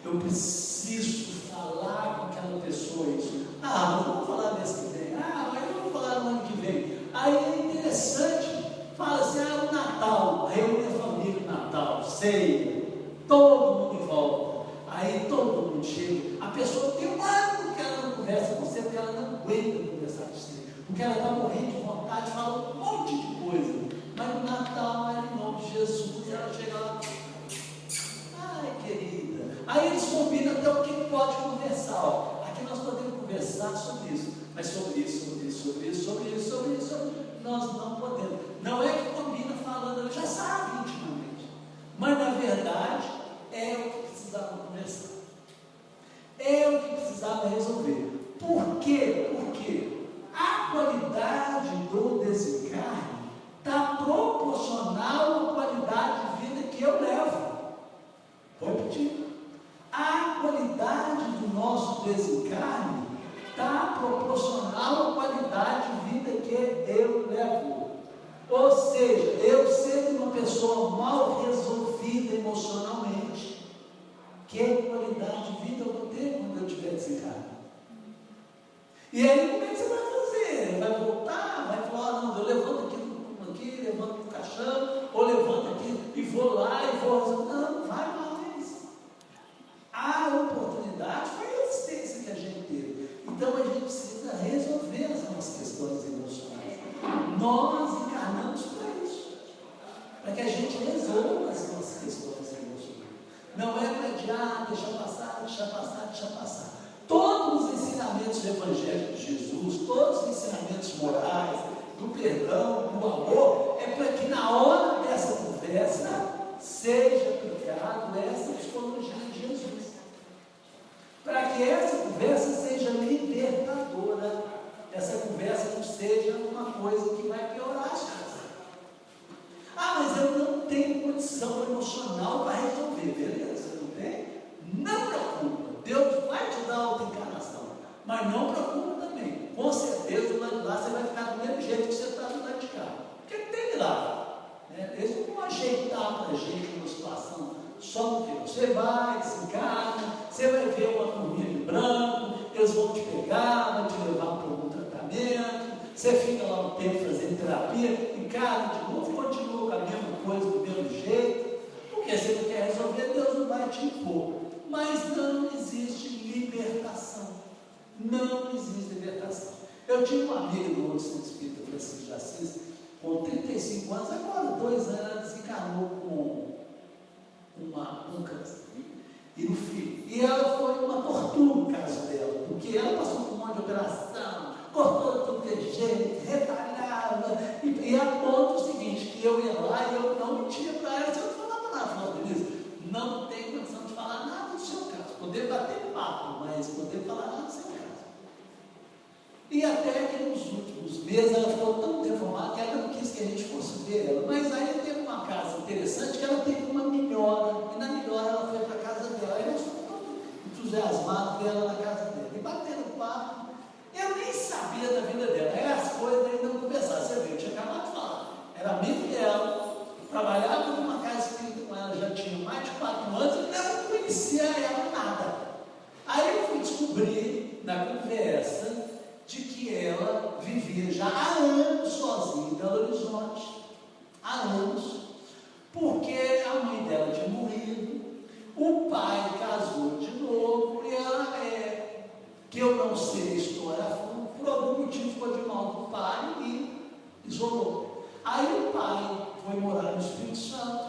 Eu preciso falar com aquela pessoa isso. Mas vamos falar mês que vem. Mas vamos falar no ano que vem. Aí é interessante, fala assim, o Natal, reúne a família no Natal, ceia, todo mundo em volta. Aí todo mundo chega, a pessoa tem um ano que ela não conversa com você, porque ela não aguenta conversar com você, porque ela está morrendo de vontade, fala um monte de coisa, mas no Natal é em nome de Jesus, e ela chega lá, ai querida, aí eles combinam até o que pode conversar, aqui nós podemos conversar sobre isso, mas sobre isso, nós não podemos, não é que combina falando, já sabe intimamente, mas na verdade é o que precisava conversar, é o que precisava resolver. Por quê? Porque a qualidade seja, eu sendo uma pessoa mal resolvida emocionalmente, que qualidade de vida eu vou ter quando eu estiver desencarnado? E aí, como é que você vai fazer? Vai voltar? Vai falar, não, eu levanto aqui, levanto no caixão, ou levanto aqui e vou lá e vou. Não vai mais. A oportunidade foi a existência que a gente teve. Então a gente precisa resolver as nossas questões emocionais. Nós encarnamos para isso, para que a gente resolva as nossas questões emocionais. Não é para adiar, deixar passar. Todos os ensinamentos do Evangelho de Jesus, todos os ensinamentos morais, do perdão, do amor, é para que na hora dessa conversa seja aplicado essa psicologia de Jesus. Para que essa conversa seja libertadora, essa conversa não seja uma coisa que vai piorar as coisas. Ah, mas eu não tenho condição emocional para resolver, beleza? Não tem? Não preocupa, Deus vai te dar outra encarnação, mas não preocupa também. Com certeza, do lado de lá você vai ficar do mesmo jeito que você está do lado de cá, porque tem milagre. Eles não vão ajeitar para a gente uma situação só no que você vai, desencarna, você vai ver uma turminha de branco, eles vão te pegar, vão te levar para algum tratamento, você fica lá um tempo fazendo terapia, encarna de novo, continua com a mesma coisa, do mesmo jeito, porque você não quer resolver, Deus não vai te impor. Mas não existe libertação. Não existe libertação. Eu tinha uma amiga do outro Centro Espírita, Francisco de Assis, com 35 anos, agora 2 anos, ela desencarnou com um câncer e no filho. E ela foi uma tortura o caso dela, porque ela passou por um monte de operação, cortou tudo de jeito, retalhava, e a ponto o seguinte, que eu ia lá e eu não mentia para ela, se eu não falava nada, falava, Denise, não tem condição de falar nada do seu caso, poder bater papo, mas poder falar nada do seu caso. E até que nos últimos meses ela ficou tão deformada que ela não quis que a gente fosse ver ela. Mas aí teve uma casa interessante que ela teve uma melhora. E na melhora ela foi para a casa dela. Aí nós fomos todos entusiasmados ver ela na casa dela. E batendo papo. Eu nem sabia da vida dela. Aí as coisas ainda não conversaram. Você viu, eu tinha acabado de falar. Era amigo dela, trabalhava numa casa espírita com ela, já tinha mais de 4 anos, e não conhecia ela nada. Aí eu fui descobrir na conversa de que ela vivia já há anos sozinha em Belo Horizonte, há anos, porque a mãe dela tinha morrido, o pai casou de novo, e ela que eu não sei a história a fundo, por algum motivo ficou de mal do pai e isolou. Aí o pai foi morar no Espírito Santo,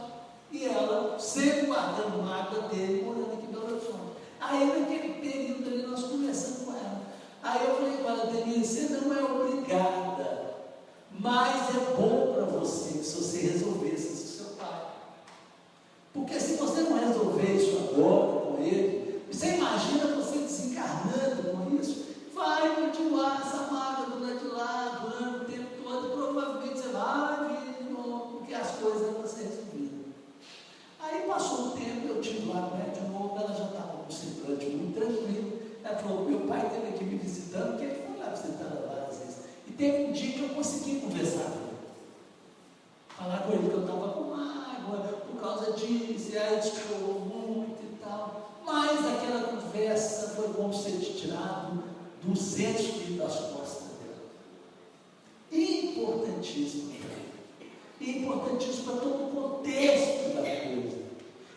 e ela, sempre guardando mágoa dele, morando aqui em Belo Horizonte. Aí naquele período ali nós conversamos com ela. Aí eu falei para ela, Denise, você não é obrigada, mas é bom para você se você resolvesse isso com seu pai. Porque se você não resolver isso agora com ele, você imagina você desencarnando com isso, vai continuar essa mágoa do lado de lá, durante o tempo todo, e provavelmente você vai vir de novo, porque as coisas vão ser resolvidas. Aí passou um tempo, eu tive lá com ela de novo, ela já estava com um semblante muito tranquilo. Ela falou, meu pai esteve aqui me visitando, porque ele foi lá visitar ela várias vezes. E teve um dia que eu consegui conversar com ele. Falar com ele que eu estava com mágoa, por causa disso, e aí ele chorou muito e tal. Mas aquela conversa foi como se ele tirado 200 quilos das costas dela. Importantíssimo também. Importantíssimo para todo o contexto da coisa.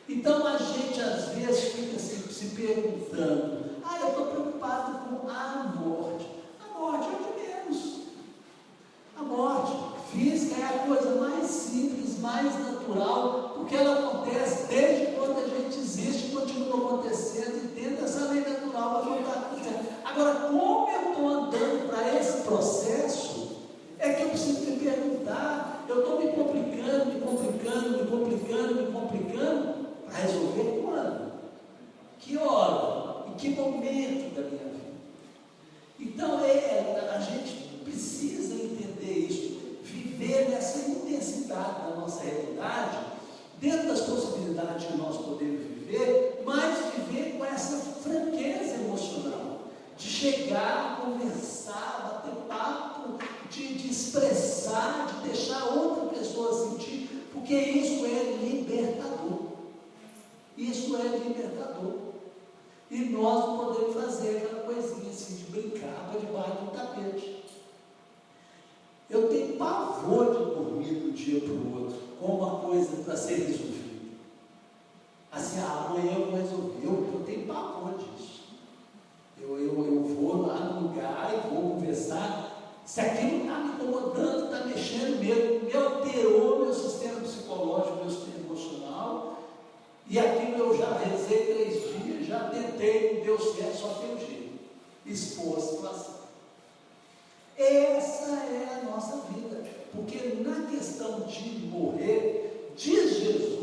Então a gente às vezes fica se perguntando, eu estou preocupado com a morte. A morte é o de menos. A morte física é a coisa mais simples, mais natural, porque ela acontece desde quando a gente existe, continua acontecendo, e dentro dessa lei natural vai voltar acontecendo. Agora, como eu estou andando para esse processo, é que eu preciso me perguntar. Eu estou me complicando para resolver quando? Que hora? Em que momento da minha vida? Então, a gente precisa entender isso, viver nessa intensidade da nossa realidade, dentro das possibilidades que nós podemos viver, mas viver com essa franqueza emocional, de chegar, conversar, bater papo, de expressar, de deixar outra pessoa Porque isso é libertador. Isso é libertador. E nós não podemos fazer aquela coisinha assim de brincar para debaixo do tapete. Eu tenho pavor de dormir de um dia para o outro com uma coisa para ser resolvida. Assim, amanhã eu vou resolver. Eu tenho pavor disso. Eu vou lá no lugar e vou conversar. Se aquilo está me incomodando, está mexendo mesmo, me alterou meu sistema psicológico, meu sistema emocional. E aquilo eu já rezei 3 dias, já tentei, não deu certo, só tem um jeito. Expor a situação. Essa é a nossa vida. Porque na questão de morrer, diz Jesus,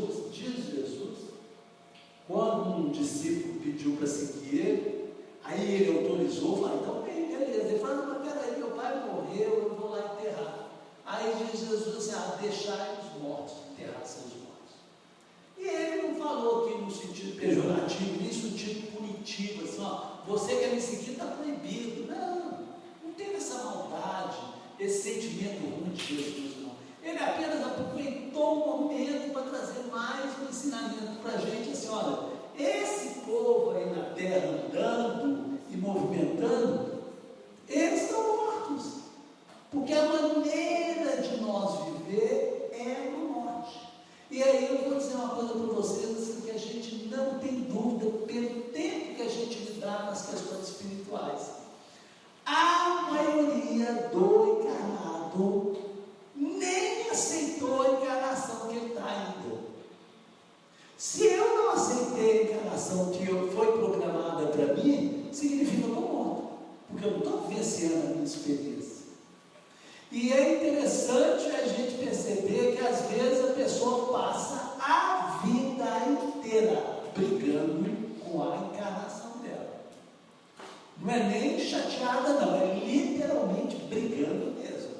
quando um discípulo pediu para seguir ele, aí ele autorizou, falou, então bem, beleza. Ele falou, mas peraí, meu pai morreu, eu vou lá enterrar. Aí diz Jesus assim, deixai os mortos, enterrar seus mortos. E ele não falou aqui no sentido pejorativo, nem no sentido punitivo, assim, você quer me seguir, está proibido. Não teve essa maldade, esse sentimento ruim de Jesus, não. Ele apenas aproveitou o momento para trazer mais um ensinamento para a gente, assim, olha, esse povo aí na terra andando e movimentando, eles estão mortos, porque a maneira de nós viver é na morte. E aí eu vou dizer uma coisa para vocês, assim, que a gente não tem dúvida, pelo tempo que a gente lidar com as questões espirituais, a maioria do encarnado nem aceitou a encarnação que ele está ainda. Se eu não aceitei a encarnação que foi programada para mim, significa que eu estou morto, porque eu não estou vivenciando a minha experiência. E é interessante a gente perceber que às vezes a pessoa passa a vida inteira brigando com a encarnação dela. Não é nem chateada não, é literalmente brigando mesmo.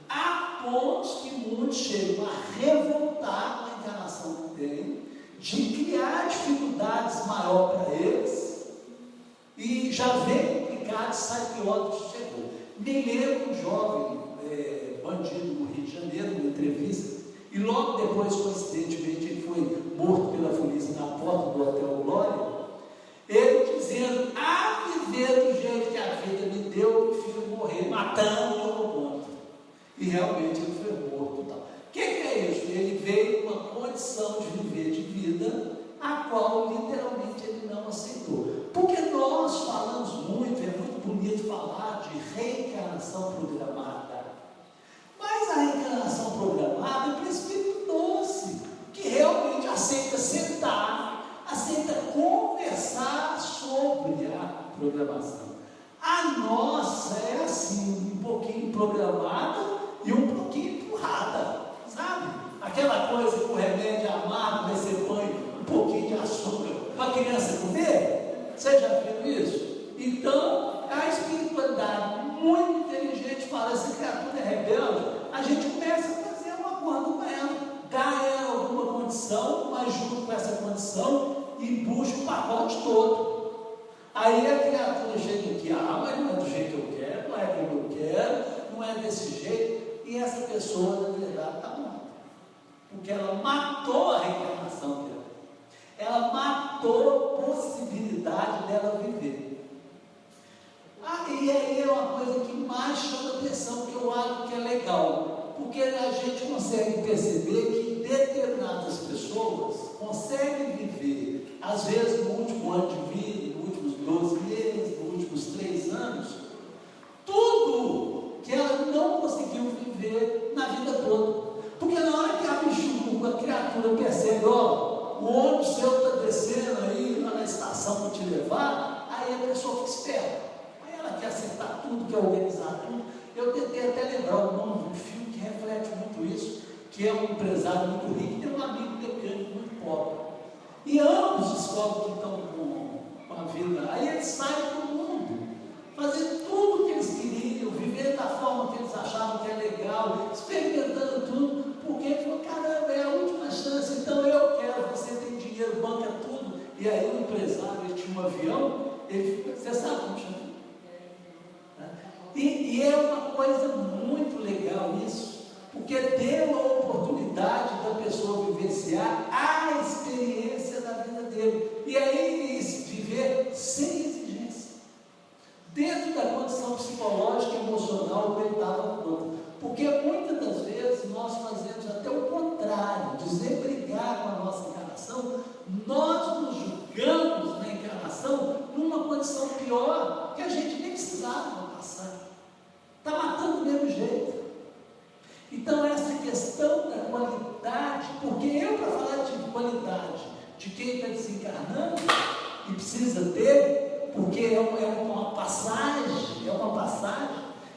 Há pontos que muitos chegam a revoltar com a encarnação que tem, de criar dificuldades maiores para eles, e já vem complicado, sai pior do que chegou. Me lembro um jovem bandido no Rio de Janeiro, numa entrevista, e logo depois, coincidentemente, ele foi morto pela polícia na porta do Hotel Glória, ele dizendo, viver do jeito que a vida me deu, eu prefiro morrer matando ou roubando. E realmente ele foi morto. O que é isso? Ele veio com uma condição de viver de vida, a qual literalmente ele não aceitou. Porque nós falamos muito, é muito bonito falar de reencarnação programada. Mas a reencarnação programada é para espírito doce, que realmente aceita sentar, aceita conversar sobre a programação. A nossa é assim, um pouquinho programada e um pouquinho empurrada, sabe? Aquela coisa que o remédio amargo, mas você põe um pouquinho de açúcar para a criança comer. Você já viu isso? Então, a espiritualidade muito inteligente fala, essa criatura é rebelde, a gente começa a fazer um acordo com ela, dá ela alguma condição, mas junto com essa condição, empuxa o pacote todo. Aí a criatura chega aqui, mas não é do jeito que eu quero, não é como eu quero, não é desse jeito, e essa pessoa, na verdade, está morta. Porque ela matou a reencarnação dela. Ela matou a possibilidade dela viver. E aí é uma coisa que mais chama atenção, que eu acho que é legal, porque a gente consegue perceber que determinadas pessoas conseguem viver, às vezes no último ano de vida, nos últimos 12 meses, nos últimos 3 anos, tudo que ela não conseguiu viver na vida toda. Porque na hora que a bichuca, a criatura percebe, o ônibus seu está descendo aí lá na estação para te levar, aí a pessoa fica esperta. Aí ela quer acertar tudo, quer organizar tudo. Eu tentei até lembrar o nome de um filme que reflete muito isso, que é um empresário muito rico e tem um amigo mecânico muito pobre. E ambos descobrem que estão com a vida. Aí eles saem para o mundo, fazer tudo o que eles queriam, viver da forma que eles achavam que é legal, experimentando tudo, porque ele falou, caramba, é a última chance, então eu quero, você tem dinheiro, banca tudo. E aí o empresário, ele tinha um avião, ele ficou, você sabe como chama? E é uma coisa muito legal isso, porque deu a oportunidade da pessoa vivenciar a experiência da vida dele. E aí viver sem exigência. Dentro da condição psicológica e emocional que ele estava pronto. Porque muitas das vezes nós fazemos até o contrário, desembrigar com a nossa encarnação, nós nos julgamos na encarnação numa condição pior que a gente nem precisava passar. Está matando do mesmo jeito. Então essa questão da qualidade, porque eu para falar de qualidade de quem está desencarnando e precisa ter, porque é uma passagem,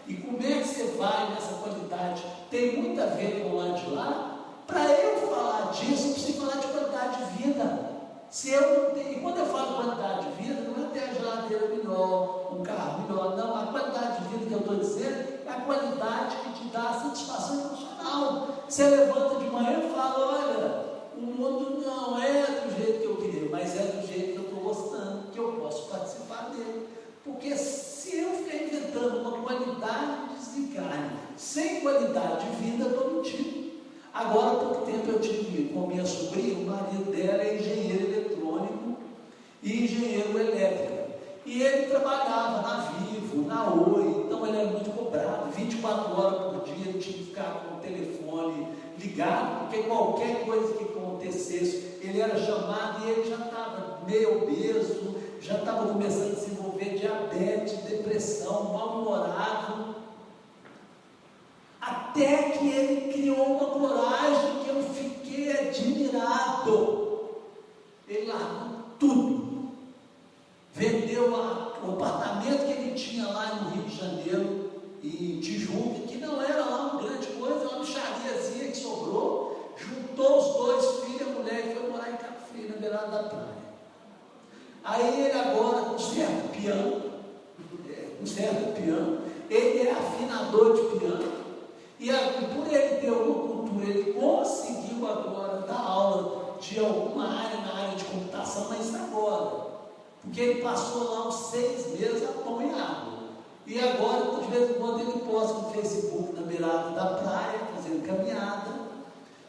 e como é que você vai nessa qualidade? Tem muito a ver com o lado de lá. Para eu falar disso, eu preciso falar de qualidade de vida. Se eu não tenho, e quando eu falo qualidade de vida, não é ter a geladeira melhor, um carro melhor, não. A qualidade de vida que eu estou dizendo é a qualidade que te dá a satisfação emocional. Você levanta de manhã e fala: olha, o mundo não é do jeito que eu queria, mas é do jeito que eu estou gostando, que eu posso participar dele. Porque se eu ficar inventando uma qualidade de desencarne sem qualidade de vida, eu estou mentindo. Agora, há pouco tempo eu tive com minha sobrinha, o marido dela é engenheiro eletrônico e engenheiro elétrico. E ele trabalhava na Vivo, na Oi, então ele era muito cobrado, 24 horas por dia ele tinha que ficar com o telefone ligado, porque qualquer coisa que acontecesse, ele era chamado e ele já estava meio obeso, já estava começando a desenvolver diabetes, depressão, mal-humorado. Até que ele criou uma coragem que eu fiquei admirado. Ele largou tudo. Vendeu o apartamento que ele tinha lá no Rio de Janeiro, em Tijuca, que não era lá uma grande coisa, uma mixariazinha que sobrou. Juntou os dois filhos e a mulher e foi morar em Cabo Frio, na beirada da praia. Aí ele agora conserta piano, ele é afinador de piano. E por ele ter uma cultura, ele conseguiu agora dar aula de alguma área, na área de computação, mas agora, porque ele passou lá uns 6 meses a pão e água. E agora, de vez em quando, ele posta no Facebook, na beirada da praia, fazendo caminhada,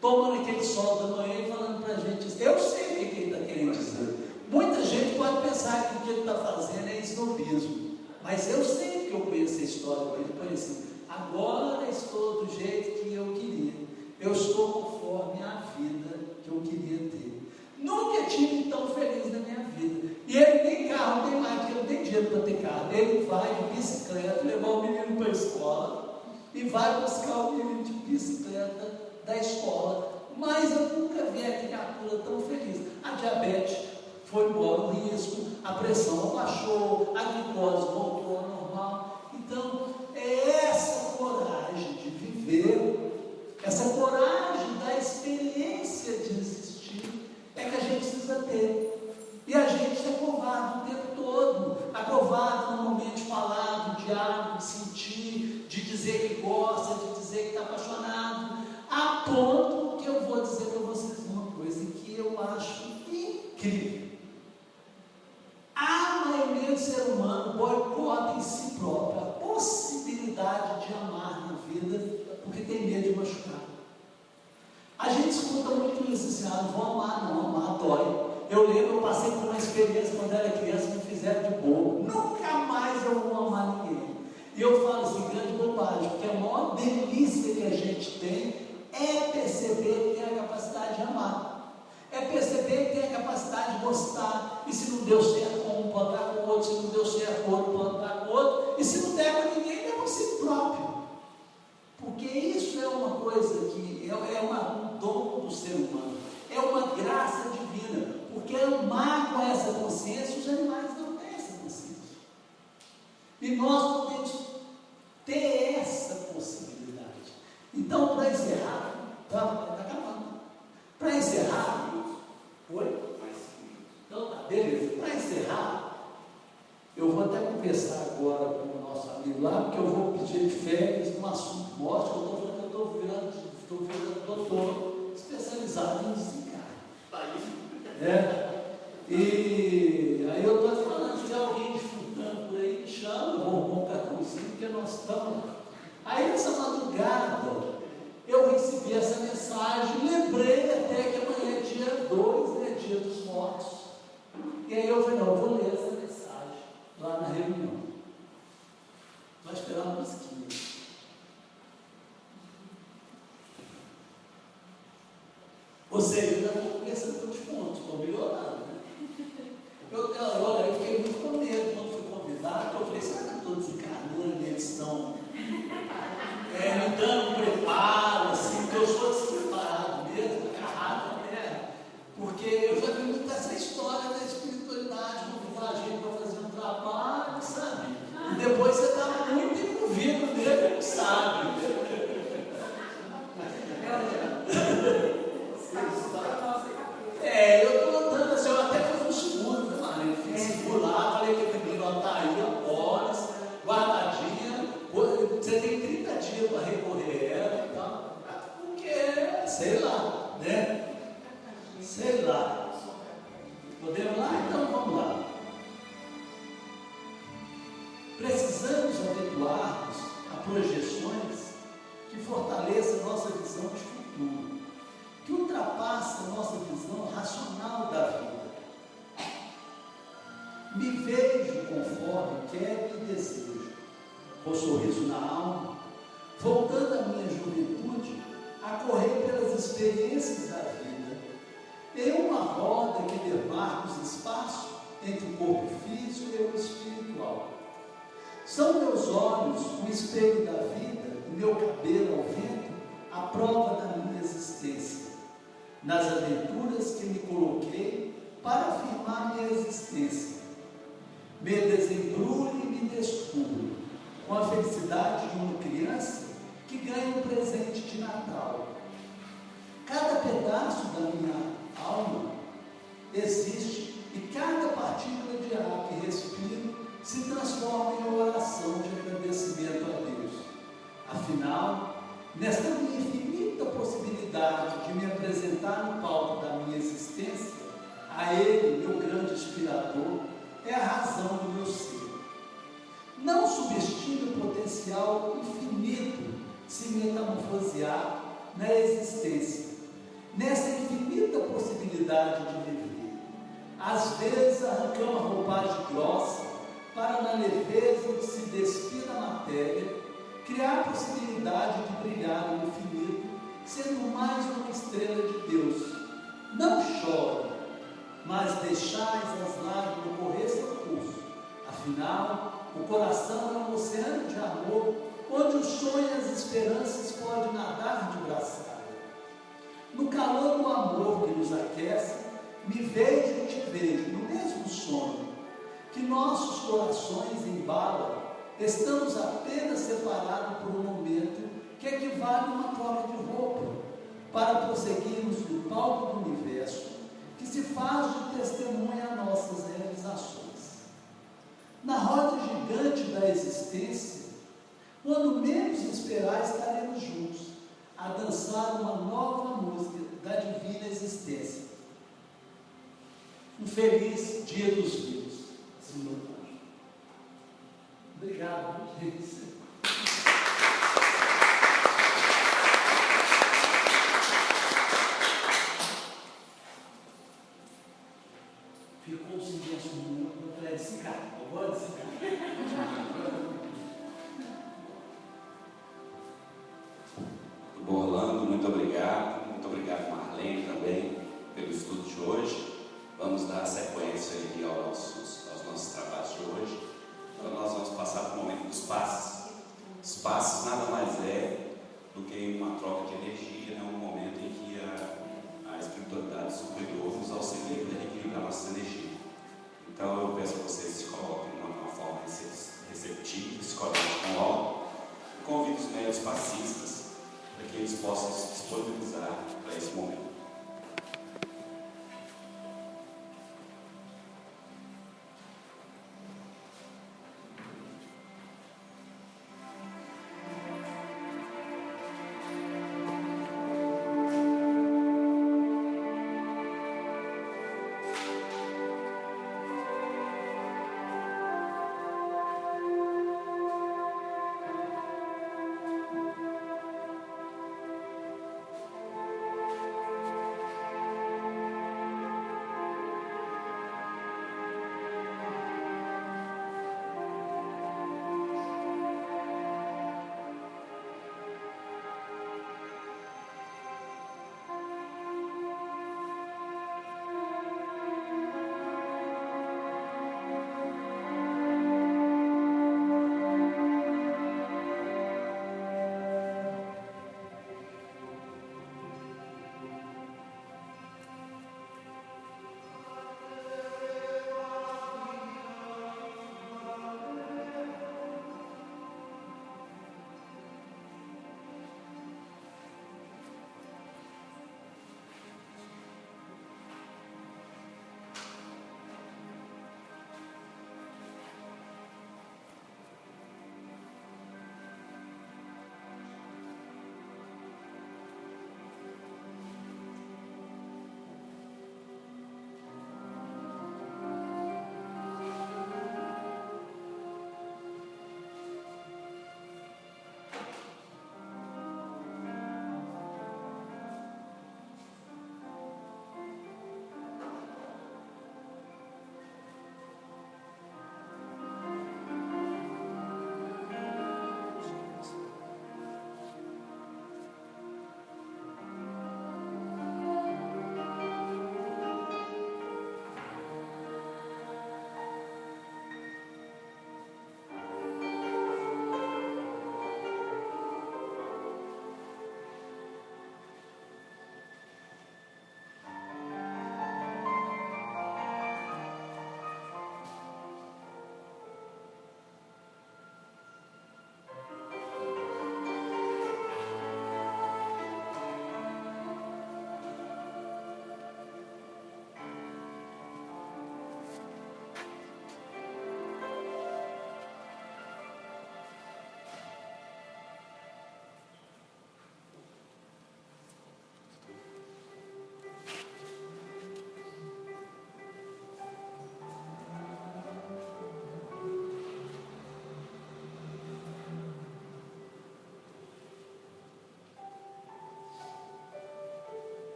tomando aquele sol da manhã e falando para a gente: eu sei o que ele está querendo dizer. Muita gente pode pensar que o que ele está fazendo é snobismo, mas eu sei que eu conheço a história com ele, conheci. Agora estou do jeito que eu queria. Eu estou conforme a vida que eu queria ter. Nunca tive tão feliz na minha vida. E ele nem carro tem mais, porque não tem dinheiro para ter carro. Ele vai de bicicleta, levar o menino para a escola e vai buscar o menino de bicicleta da escola. Mas eu nunca vi a criatura tão feliz. A diabetes foi embora o risco, a pressão abaixou, a glicose voltou ao normal. Então, é essa coragem de viver, essa coragem da experiência de existir, é que a gente precisa ter. E a gente é covarde o tempo todo, acovardo no momento de falar, do diálogo, de sentir, de dizer que gosta, de dizer que está apaixonado, a ponto que eu vou dizer para vocês uma coisa que eu acho incrível. A maioria do ser humano boicota em si própria a possibilidade de amar na vida, porque tem medo de machucar. A gente escuta muito isso assim: não vou amar, não, amar dói. Eu lembro, eu passei por uma experiência quando era criança, me fizeram de bobo. Nunca mais eu vou amar ninguém. E eu falo assim, grande bobagem, porque a maior delícia que a gente tem é perceber que tem a capacidade de amar. É perceber que tem a capacidade de gostar. E se não deu certo com um, pode dar com o outro. Se não deu certo com o outro, pode dar com o outro. E se não der com ninguém, dá com si próprio. Porque isso é uma coisa que é um dom do ser humano. É uma graça divina. Porque amar com essa consciência, os animais não têm essa consciência. E nós podemos ter essa possibilidade. Então, para encerrar, está acabando. Para encerrar, oi? Então tá, beleza. Para encerrar, eu vou até conversar agora com o nosso amigo lá, porque eu vou pedir férias no assunto morte. Eu estou falando que eu estou virando doutor especializado em desencarne. E aí eu estou falando, se alguém disputando por aí, me chama, eu vou arrumar um cartãozinho, porque nós estamos. Aí nessa madrugada, eu recebi essa mensagem, lembrei até que amanhã Dia dos Mortos. E aí eu falei, não, eu vou ler essa mensagem lá na reunião. Vai esperar uma musiquinha. Ou seja, eu ainda estou começando com os pontos, estou melhorando, né? Eu fiquei muito com medo quando fui convidado. Eu falei, será que eu estou desencarnando? Eles estão me dando um preparo, assim, porque eu sou despreparado mesmo, agarrado, né? Porque eu já vi muito essa história da espiritualidade, convidar a gente para fazer um trabalho, sabe? E depois você está muito envolvido nele, não sabe. Eu estou andando assim, eu até fiz um seguro, né, Maria? Fiz seguro lá, falei que o menino está aí, horas, guardadinha, você tem 30 dias para recorrer a ela e tal, porque, sei lá, né? Sei lá. Podemos lá? Então vamos lá. Precisamos habituar-nos a projeções que fortaleçam nossa visão de futuro, que ultrapassa a nossa visão racional da vida. Me vejo conforme quero e desejo, com sorriso na alma, voltando à minha juventude, a correr pelas experiências da vida, em uma roda que demarca os espaços entre o corpo físico e o espiritual. São meus olhos o espelho da vida e meu cabelo ao vento a prova da minha existência, nas aventuras que me coloquei para afirmar minha existência. Me desembrulho e me descubro com a felicidade de uma criança que ganha um presente de Natal. Cada pedaço da minha alma existe e cada partícula de ar que respiro se transforma em uma oração de agradecimento a Deus. Afinal, nesta minha infinita possibilidade de me apresentar no palco da minha existência, a Ele, meu grande inspirador, é a razão do meu ser. Não subestime o potencial infinito de se metamorfosear na existência, nessa infinita possibilidade de viver. Às vezes arrancamos a roupagem grossa para, na leveza de se despir da matéria, criar a possibilidade de brilhar no infinito, sendo mais uma estrela de Deus. Não chore, mas deixais as lágrimas correr seu curso. Afinal, o coração é um oceano de amor, onde os sonhos e as esperanças podem nadar de braçada. No calor do amor que nos aquece, me vejo e te vejo no mesmo sonho, que nossos corações embalam. Estamos apenas separados por um momento que equivale a uma troca de roupa, para prosseguirmos no palco do universo, que se faz de testemunha a nossas realizações. Na roda gigante da existência, quando menos esperar, estaremos juntos, a dançar uma nova música da divina existência. Um feliz Dia dos Vivos. Obrigado, gente. Ficou sem gesto nenhum, eu falei, desencarna, agora desencarna. Orlando, muito obrigado Marlene também pelo estudo de hoje. Vamos dar sequência aí aos nossos trabalhos de hoje. Então nós vamos passar para o momento dos passes. Os passes nada mais é do que uma troca de energia, né? Um momento em que a espiritualidade superior nos auxilia para equilibrar nossa energia. Então eu peço a vocês se coloquem de uma forma receptiva, se coloquem com ordem. Convido os médios passistas para que eles possam se disponibilizar para esse momento.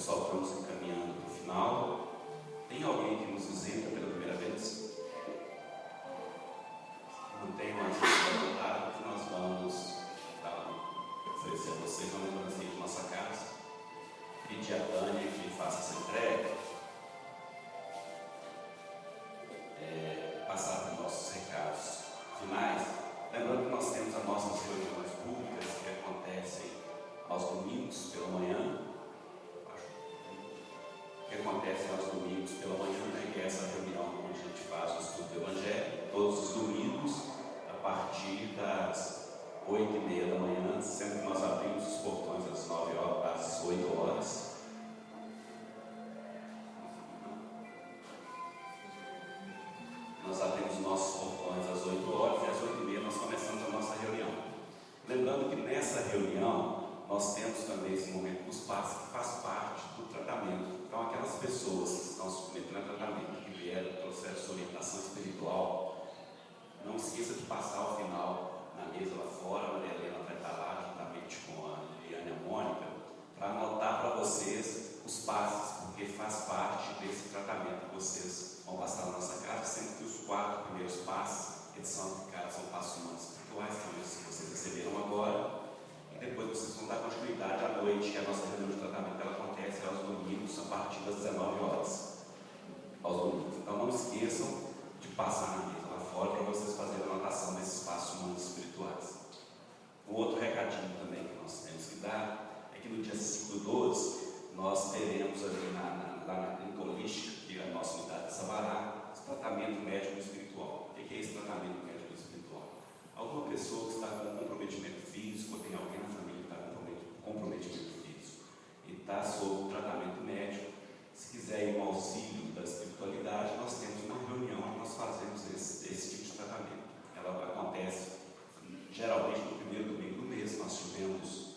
pessoal, estamos encaminhando para o final. Tem alguém que nos visita pela primeira vez? Não tem mais vontade que nós vamos oferecer a vocês uma lembrancinha de nossa casa. Pedir a Tânia que faça essa entrega. Passar os nossos recados finais. Lembrando que nós temos as nossas reuniões públicas que acontecem aos domingos pela manhã. Que acontecem aos domingos pela manhã, né? Que é essa reunião onde a gente faz o estudo do Evangelho, todos os domingos, a partir das 8h30 da manhã, sendo que nós abrimos os portões às 9 horas, às 8 horas. Nós abrimos nossos portões às 8 horas e às 8h30 nós começamos a nossa reunião. Lembrando que nessa reunião nós temos também esse momento dos passos que faz parte do tratamento. Então, aquelas pessoas que estão submetendo a tratamento, que vieram do processo de orientação espiritual, não esqueça de passar ao final na mesa lá fora. A Maria Helena vai estar lá juntamente com a Liane e a Mônica para anotar para vocês os passos, porque faz parte desse tratamento que vocês vão passar na nossa casa, sendo que os 4 primeiros passos, eles são passos humanos espirituais, que são esses que vocês receberam agora. Depois vocês vão dar continuidade à noite, que a nossa reunião de tratamento ela acontece aos domingos, a partir das 19 horas. Aos domingos. Então não esqueçam de passar na mesa lá fora para vocês fazerem a anotação desses passos humanos espirituais. Um outro recadinho também que nós temos que dar é que no dia 5/12 nós teremos ali lá na Clínica Holística, que é a nossa unidade de Sabará, esse tratamento médico espiritual. O que é esse tratamento médico espiritual? Alguma pessoa que está com comprometimento físico, ou tem alguém na família que está com comprometimento físico e está sob tratamento médico, se quiser ir no auxílio da espiritualidade, nós temos uma reunião onde nós fazemos esse tipo de tratamento. Ela acontece geralmente no primeiro domingo do mês. Nós tivemos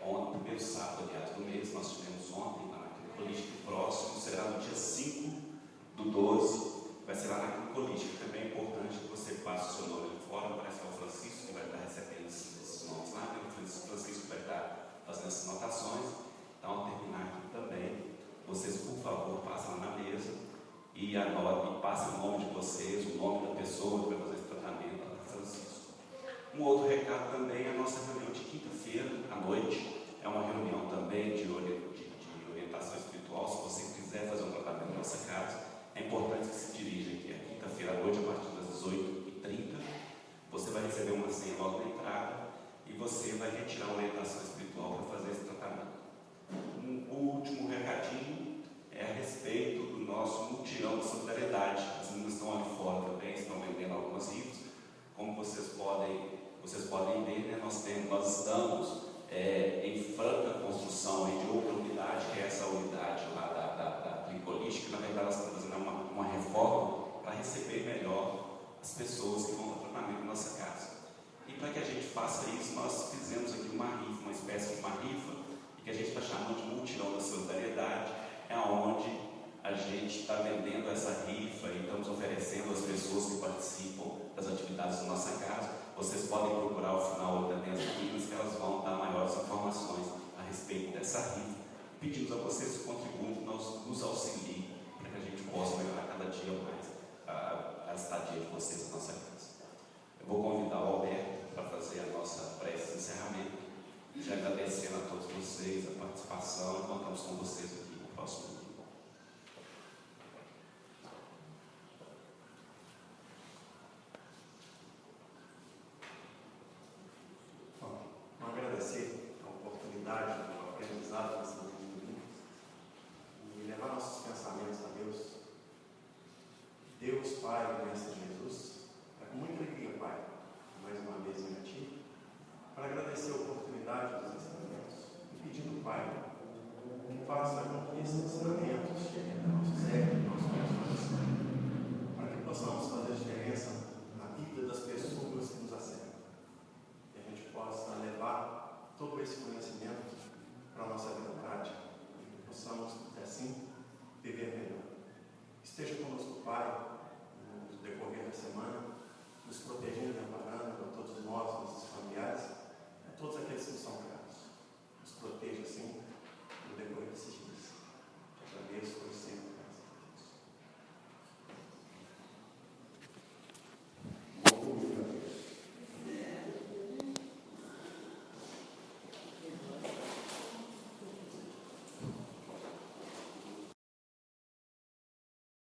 no primeiro sábado, aliás, do mês, nós tivemos ontem na Clínica Holística. Próximo será no dia 5/12, vai ser lá na Clínica Holística. Também é importante que você passe o seu nome ali fora. Parece que é o Francisco que vai estar recebendo esses nomes lá, né? O Francisco vai estar fazendo essas anotações. Então, ao terminar aqui também, vocês, por favor, passem lá na mesa e anotem, passem o nome de vocês, o nome da pessoa que vai fazer esse tratamento, a Francisco. Um outro recado também é a nossa reunião de quinta-feira à noite. É uma reunião também de orientação espiritual. Se você quiser fazer um tratamento na nossa casa, é importante que se dirija aqui à quinta-feira à noite, a partir das 18h30. Você vai receber uma senha logo na entrada e você vai retirar uma orientação espiritual para fazer esse tratamento. O último recadinho é a respeito do nosso mutirão de solidariedade. As meninas estão ali fora também, estão vendendo algumas rifas. Como vocês podem ver, né, nós estamos em franca construção de outra unidade, que é essa unidade lá da Clínica Holística. Na verdade, nós estamos fazendo uma reforma para receber melhor as pessoas que vão ao tratamento na nossa casa. E para que a gente faça isso, nós fizemos aqui uma rifa, uma espécie de uma rifa, que a gente está chamando de mutirão da solidariedade. É onde a gente está vendendo essa rifa e estamos oferecendo às pessoas que participam das atividades da nossa casa. Vocês podem procurar ao final também as meninas, que elas vão dar maiores informações a respeito dessa rifa. Pedimos a vocês que contribuem, que nos auxiliem para que a gente possa melhorar cada dia mais a estadia de vocês na nossa casa. Eu vou convidar o Alberto para fazer a nossa prece de encerramento, já agradecendo a todos vocês a participação, e contamos com vocês aqui no próximo domingo. Vamos agradecer a oportunidade, o aprendizado desse domingo e levar nossos pensamentos a Deus. Deus, Pai, e Mestre Jesus, é com muita alegria, Pai, mais uma vez em Ti, para agradecer a oportunidade dos ensinamentos e pedindo, Pai, que faça com que esses ensinamentos cheguem até nossos cérebros, nossos corações, para que possamos fazer a diferença na vida das pessoas que nos acercam. Que a gente possa levar todo esse conhecimento para a nossa vida prática e que possamos, assim, viver melhor. Esteja conosco, Pai, no decorrer da semana, nos protegendo e amparando a todos nós, nossos familiares, a todos aqueles que são caros. Nos proteja, assim, no decorrer desse dia.